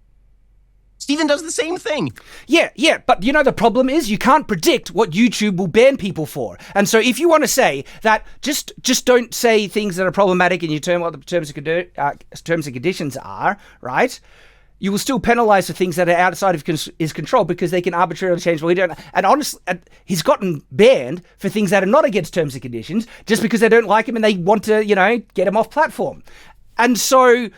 Steven does the same thing. Yeah, but the problem is you can't predict what YouTube will ban people for. And so if you want to say that, just don't say things that are problematic in your term, what the terms and conditions are, right? You will still penalize for things that are outside of his control because they can arbitrarily change what he don't. And honestly, he's gotten banned for things that are not against terms and conditions just because they don't like him and they want to, get him off platform. And so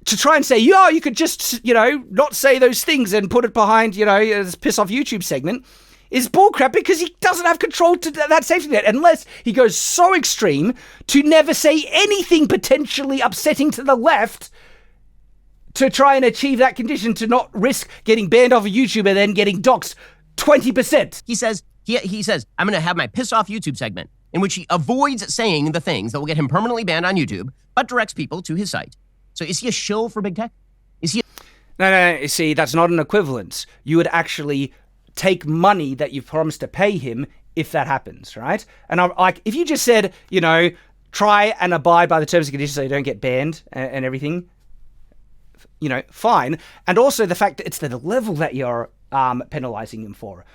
to try and say, you could just, not say those things and put it behind, this piss off YouTube segment is bullcrap because he doesn't have control to that safety net unless he goes so extreme to never say anything potentially upsetting to the left to try and achieve that condition, to not risk getting banned off of YouTube and then getting doxxed 20%. He says, I'm going to have my piss off YouTube segment in which he avoids saying the things that will get him permanently banned on YouTube, but directs people to his site. So is he a shill for big tech? No, you see, that's not an equivalence. You would actually take money that you've promised to pay him if that happens, right? And if you just said, try and abide by the terms and conditions so you don't get banned and everything, fine. And also the fact that it's the level that you're penalizing him for.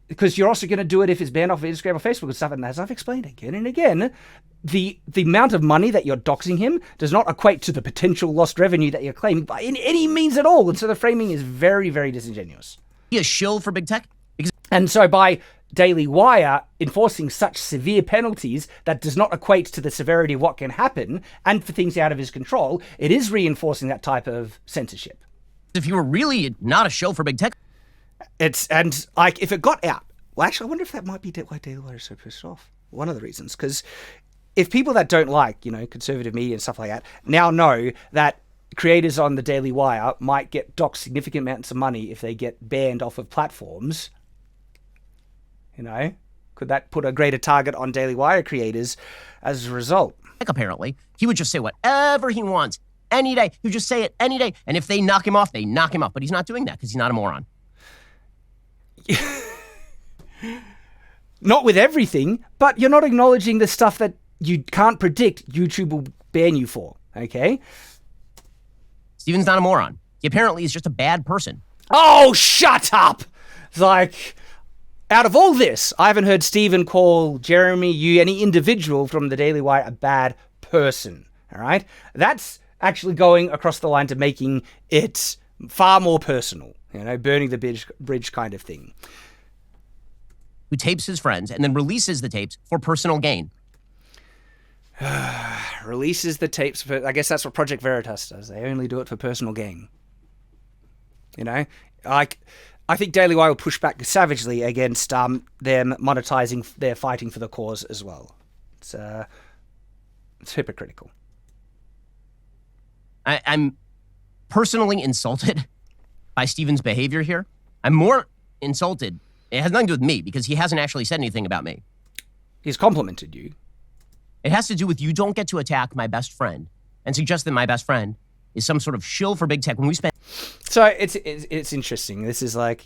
Because you're also going to do it if it's banned off Instagram or Facebook and stuff. And as I've explained again and again, the amount of money that you're doxing him does not equate to the potential lost revenue that you're claiming by any means at all. And so the framing is very, very disingenuous. He a shill for big tech? And so by Daily Wire enforcing such severe penalties that does not equate to the severity of what can happen and for things out of his control, it is reinforcing that type of censorship. If you were really not a shill for big tech. If it got out, well, actually, I wonder if that might be why Daily Wire is so pissed off. One of the reasons, because if people that don't like, conservative media and stuff like that now know that creators on the Daily Wire might get docked significant amounts of money if they get banned off of platforms, could that put a greater target on Daily Wire creators as a result? Apparently, he would just say whatever he wants any day. He would just say it any day. And if they knock him off, they knock him off. But he's not doing that because he's not a moron. Not with everything, but you're not acknowledging the stuff that you can't predict YouTube will ban you for, okay? Steven's not a moron. He apparently is just a bad person. Oh, shut up! Out of all this, I haven't heard Steven call Jeremy, any individual from the Daily Wire a bad person, all right? That's actually going across the line to making it far more personal, burning the bridge kind of thing. Who tapes his friends and then releases the tapes for personal gain. Releases the tapes for, I guess that's what Project Veritas does. They only do it for personal gain. I think Daily Wire will push back savagely against them monetizing their fighting for the cause as well. It's hypocritical. I'm personally insulted by Steven's behavior here. I'm more insulted. It has nothing to do with me because he hasn't actually said anything about me. He's complimented you. It has to do with you don't get to attack my best friend and suggest that my best friend is some sort of shill for big tech when we spend. So it's interesting. This is like,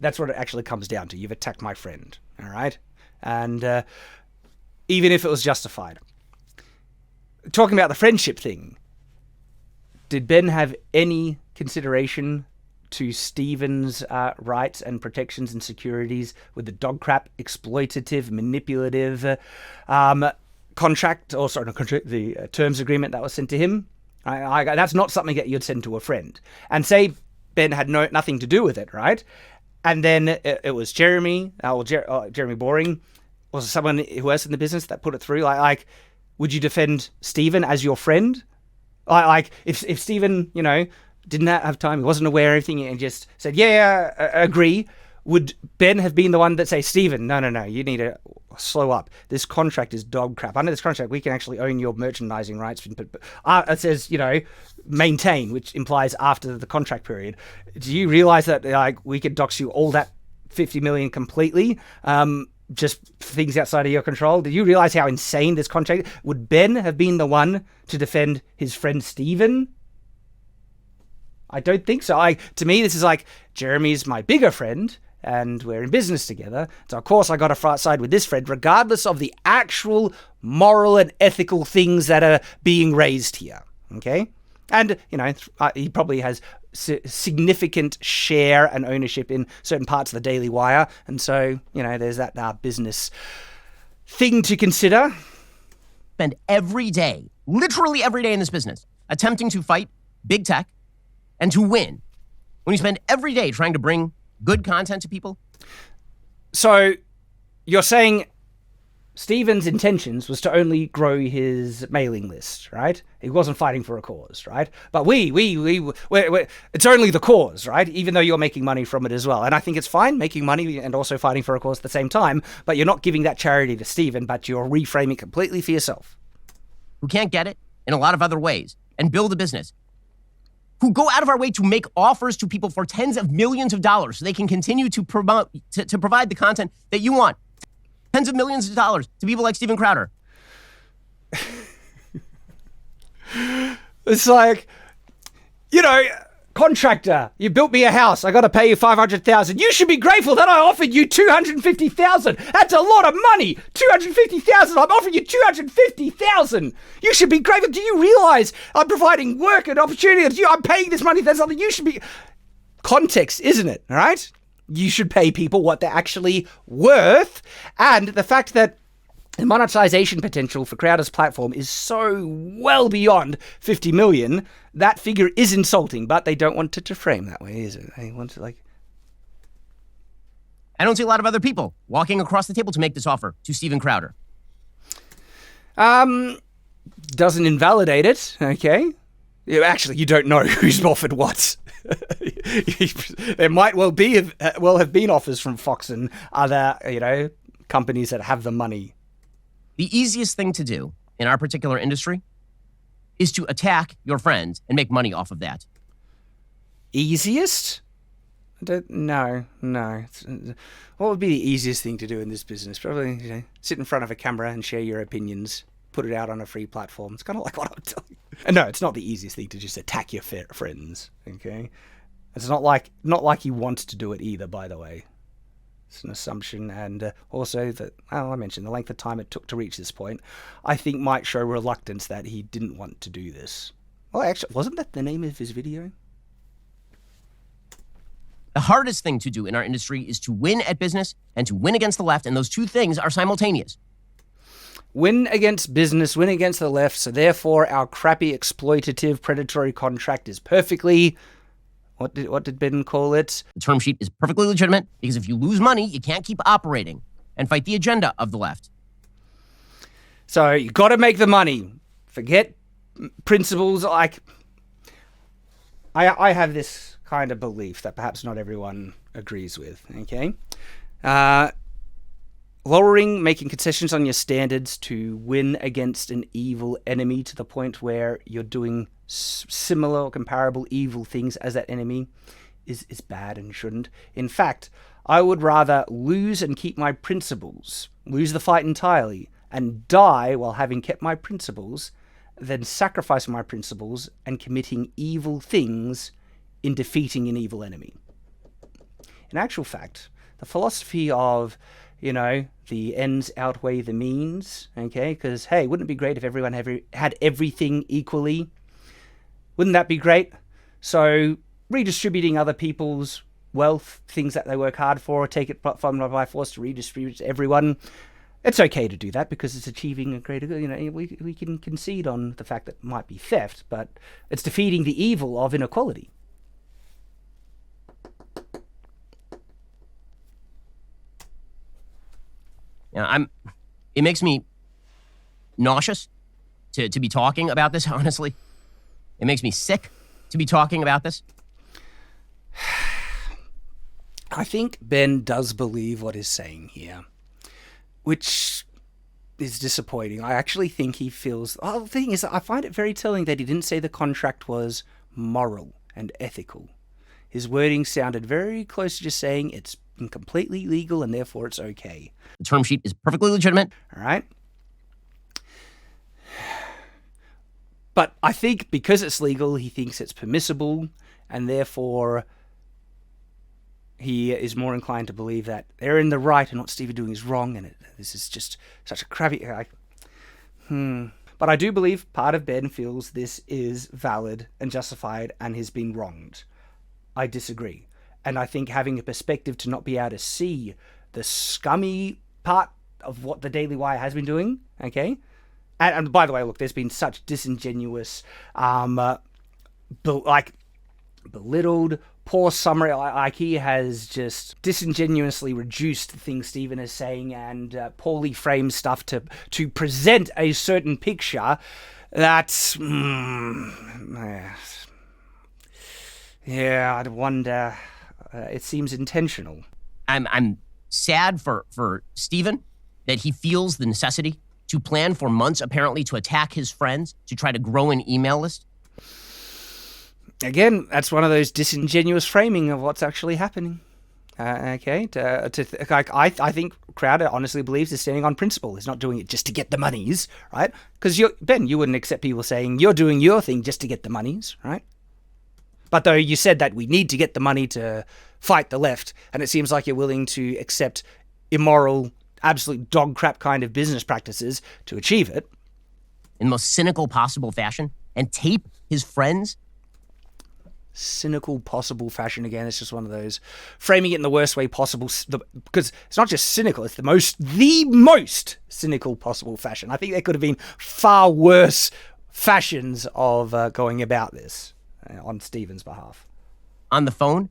that's what it actually comes down to. You've attacked my friend, all right? And even if it was justified. Talking about the friendship thing, did Ben have any consideration to Stephen's rights and protections and securities with the dog crap, exploitative, manipulative contract, or sorry, not contract, the terms agreement that was sent to him? That's not something that you'd send to a friend. And say Ben had nothing to do with it, right? And then it was Jeremy, Jeremy Boring, or someone who else in the business that put it through. Like, would you defend Stephen as your friend? Like, if Stephen, didn't have time, he wasn't aware of anything, and just said, yeah, agree, would Ben have been the one that say, Stephen, no, you need to slow up. This contract is dog crap. Under this contract, we can actually own your merchandising rights. It says, maintain, which implies after the contract period. Do you realize that we could dox you all that 50 million completely? Just things outside of your control. Do you realize how insane this contract? Would Ben have been the one to defend his friend Stephen? I don't think so. To me, this is like, Jeremy's my bigger friend, and we're in business together. So, of course, I got to side with this friend, regardless of the actual moral and ethical things that are being raised here. Okay? And, he probably has significant share and ownership in certain parts of the Daily Wire. And so, there's that business thing to consider. Spend every day, literally every day in this business, attempting to fight big tech and to win. When you spend every day trying to bring good content to people. So you're saying Stephen's intentions was to only grow his mailing list, right? He wasn't fighting for a cause, right? But it's only the cause, right? Even though you're making money from it as well. And I think it's fine making money and also fighting for a cause at the same time, but you're not giving that charity to Stephen, but you're reframing completely for yourself. Who can't get it in a lot of other ways and build a business. Who go out of our way to make offers to people for tens of millions of dollars so they can continue to promote, to provide the content that you want. Tens of millions of dollars to people like Steven Crowder. It's like, contractor, you built me a house. I got to pay you $500,000. You should be grateful that I offered you $250,000. That's a lot of money. $250,000. I'm offering you $250,000. You should be grateful. Do you realize I'm providing work and opportunity? I'm paying this money. That's something you should be. Context, isn't it? All right. You should pay people what they're actually worth, and the fact that the monetization potential for Crowder's platform is so well beyond 50 million. That figure is insulting, but they don't want it to frame that way, is it? They want to I don't see a lot of other people walking across the table to make this offer to Steven Crowder. Doesn't invalidate it, okay? Actually, you don't know who's offered what. There might well have been offers from Fox and other, companies that have the money. The easiest thing to do in our particular industry is to attack your friends and make money off of that. Easiest? No. What would be the easiest thing to do in this business? Probably, sit in front of a camera and share your opinions, put it out on a free platform. It's kind of like what I'm telling you. No, it's not the easiest thing to just attack your friends, okay? It's not like he wants to do it either, by the way. It's an assumption, and also that, I mentioned the length of time it took to reach this point, I think might show reluctance that he didn't want to do this. Well, actually, wasn't that the name of his video? The hardest thing to do in our industry is to win at business and to win against the left, and those two things are simultaneous. Win against business, win against the left, so therefore our crappy, exploitative, predatory contract is perfectly... What did Ben call it? The term sheet is perfectly legitimate because if you lose money, you can't keep operating and fight the agenda of the left. So you got to make the money. Forget principles like... I have this kind of belief that perhaps not everyone agrees with, okay? Making concessions on your standards to win against an evil enemy to the point where you're doing similar or comparable evil things as that enemy is bad and shouldn't. In fact, I would rather lose and keep my principles, lose the fight entirely, and die while having kept my principles, than sacrificing my principles and committing evil things in defeating an evil enemy. In actual fact, the philosophy of, the ends outweigh the means, okay? Because, hey, wouldn't it be great if everyone had everything equally? Wouldn't that be great? So redistributing other people's wealth, things that they work hard for, take it from by force to redistribute it to everyone, it's okay to do that because it's achieving a greater good. We can concede on the fact that it might be theft, but it's defeating the evil of inequality. It makes me nauseous to be talking about this, honestly. It makes me sick to be talking about this. I think Ben does believe what he's saying here, which is disappointing. I actually think he feels... Oh, the thing is, I find it very telling that he didn't say the contract was moral and ethical. His wording sounded very close to just saying it's completely legal and therefore it's okay. The term sheet is perfectly legitimate. All right? But I think because it's legal, he thinks it's permissible, and therefore he is more inclined to believe that they're in the right and what Steve is doing is wrong, and this is just such a crappy... But I do believe part of Ben feels this is valid and justified and has been wronged. I disagree. And I think having a perspective to not be able to see the scummy part of what the Daily Wire has been doing, okay? And by the way, look, there's been such disingenuous, belittled, poor summary. Like, he has just disingenuously reduced the things Stephen is saying and poorly framed stuff to present a certain picture that's... yeah, I'd wonder... it seems intentional. I'm sad for Stephen that he feels the necessity to plan for months, apparently, to attack his friends, to try to grow an email list. Again, that's one of those disingenuous framing of what's actually happening. Okay, I think Crowder honestly believes he's standing on principle. He's not doing it just to get the monies, right? Because Ben, you wouldn't accept people saying you're doing your thing just to get the monies, right? But though you said that we need to get the money to fight the left, and it seems like you're willing to accept immoral, absolute dog crap kind of business practices to achieve it. In the most cynical possible fashion, and tape his friends. Cynical possible fashion again. It's just one of those framing it in the worst way possible, because it's not just cynical, it's the most cynical possible fashion. I think there could have been far worse fashions of going about this on Stephen's behalf. On the phone,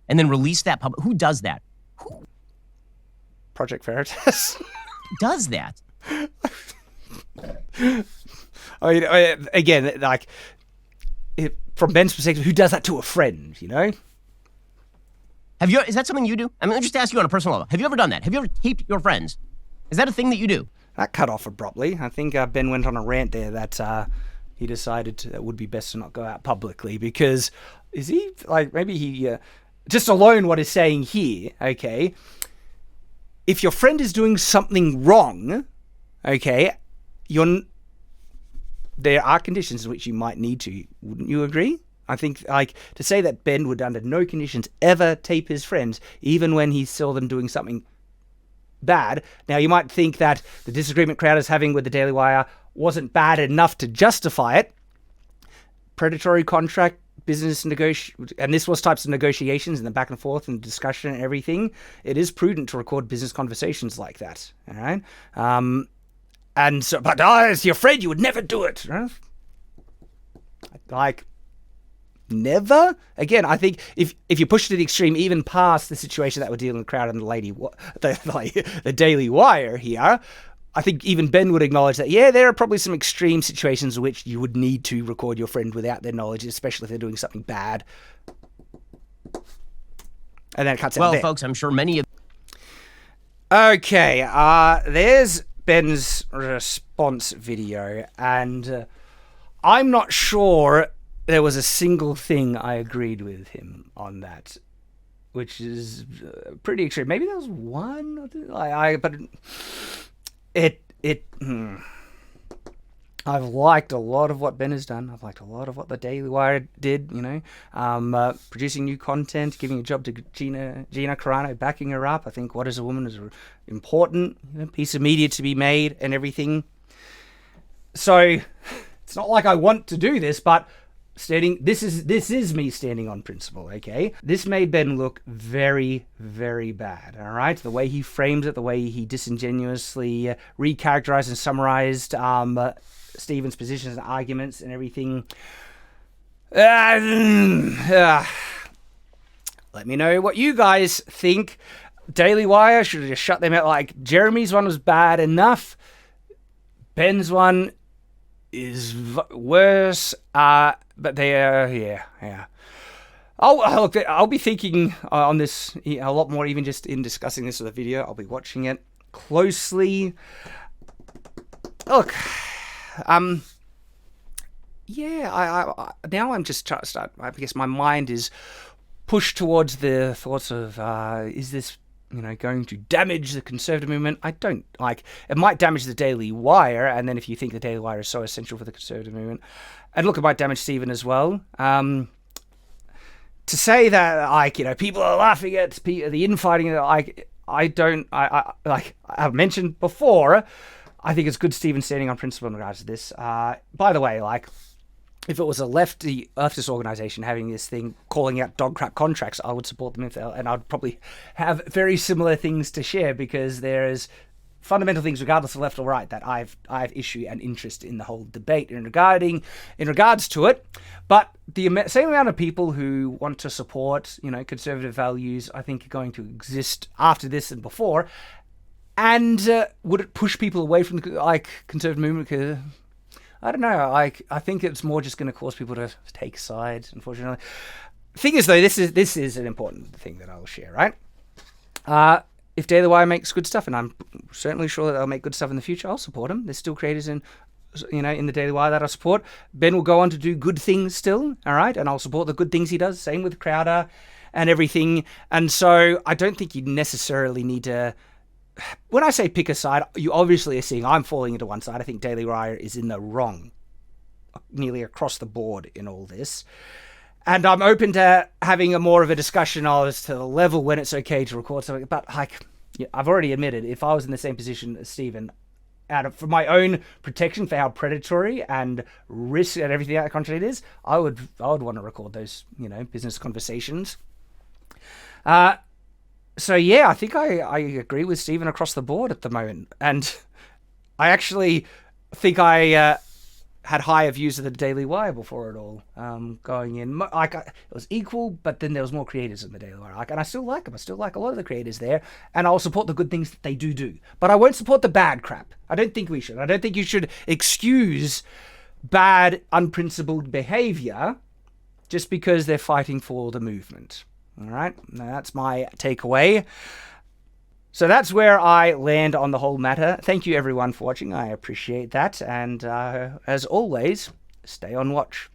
and then release that public. Who does that? Who Project Veritas does that? I mean, again, like, from Ben's perspective, who does that to a friend, Have you? Is that something you do? I mean, let me just ask you on a personal level. Have you ever done that? Have you ever taped your friends? Is that a thing that you do? That cut off abruptly. I think Ben went on a rant there that he decided it would be best to not go out publicly because, is he, like, maybe he, just alone what he's saying here, okay, if your friend is doing something wrong, okay, there are conditions in which you might need to. Wouldn't you agree? I think, like, to say that Ben would under no conditions ever tape his friends, even when he saw them doing something bad. Now, you might think that the disagreement Crowder's having with the Daily Wire wasn't bad enough to justify it. Predatory contract, business and this was types of negotiations and the back and forth and discussion and everything. It is prudent to record business conversations like that. All right. And so, but as your friend, you would never do it. Right? Like, never? Again, I think if you push it to the extreme, even past the situation that we're dealing with Crowder and the Daily Wire here, I think even Ben would acknowledge that, yeah, there are probably some extreme situations in which you would need to record your friend without their knowledge, especially if they're doing something bad. And then it cuts out there. Well, folks, I'm sure many of... Okay, there's Ben's response video, and I'm not sure there was a single thing I agreed with him on that, which is pretty extreme. Maybe there was one, but I've liked a lot of what Ben has done. I've liked a lot of what the Daily Wire did, producing new content, giving a job to Gina Carano, backing her up. I think What Is a Woman is an important piece of media to be made and everything. So it's not like I want to do this, but this is me standing on principle, okay? This made Ben look very, very bad, all right? The way he framed it, the way he disingenuously recharacterized and summarized Stephen's positions and arguments and everything. Let me know what you guys think. Daily Wire should have just shut them out. Like, Jeremy's one was bad enough. Ben's one is worse. But they are, yeah. I'll be thinking on this a lot more, even just in discussing this with a video. I'll be watching it closely. Look, now I'm just trying to start. I guess my mind is pushed towards the thoughts of, is this going to damage the conservative movement? I don't like. It might damage the Daily Wire, and then if you think the Daily Wire is so essential for the conservative movement, and look, it might damage Stephen as well. To say that, people are laughing at the infighting, I've mentioned before, I think it's good Stephen standing on principle in regards to this. By the way, if it was a leftist organization having this thing calling out dog crap contracts, I would support them and I'd probably have very similar things to share, because there's fundamental things, regardless of left or right, that I've issue and interest in the whole debate in regards to it. But the same amount of people who want to support, conservative values, I think are going to exist after this and before. And would it push people away from the conservative movement? Because I don't know. I think it's more just going to cause people to take sides, unfortunately. Thing is, though, this is an important thing that I'll share, right? If Daily Wire makes good stuff, and I'm certainly sure that they'll make good stuff in the future, I'll support them. There's still creators in the Daily Wire that I support. Ben will go on to do good things still, all right? And I'll support the good things he does. Same with Crowder and everything. And so I don't think you necessarily need to... When I say pick a side, you obviously are seeing I'm falling into one side. I think Daily Wire is in the wrong nearly across the board in all this. And I'm open to having a more of a discussion as to the level when it's okay to record something. But I've already admitted, if I was in the same position as Stephen, for my own protection for how predatory and risk and everything that content is, I would want to record those business conversations. So yeah, I think I agree with Stephen across the board at the moment, and I actually think I had higher views of the Daily Wire before it all going in. It was equal, but then there was more creators in the Daily Wire, and I still like them. I still like a lot of the creators there, and I'll support the good things that they do. But I won't support the bad crap. I don't think we should. I don't think you should excuse bad, unprincipled behavior just because they're fighting for the movement. All right, now that's my takeaway. So that's where I land on the whole matter. Thank you everyone for watching. I appreciate that. And as always, stay on watch.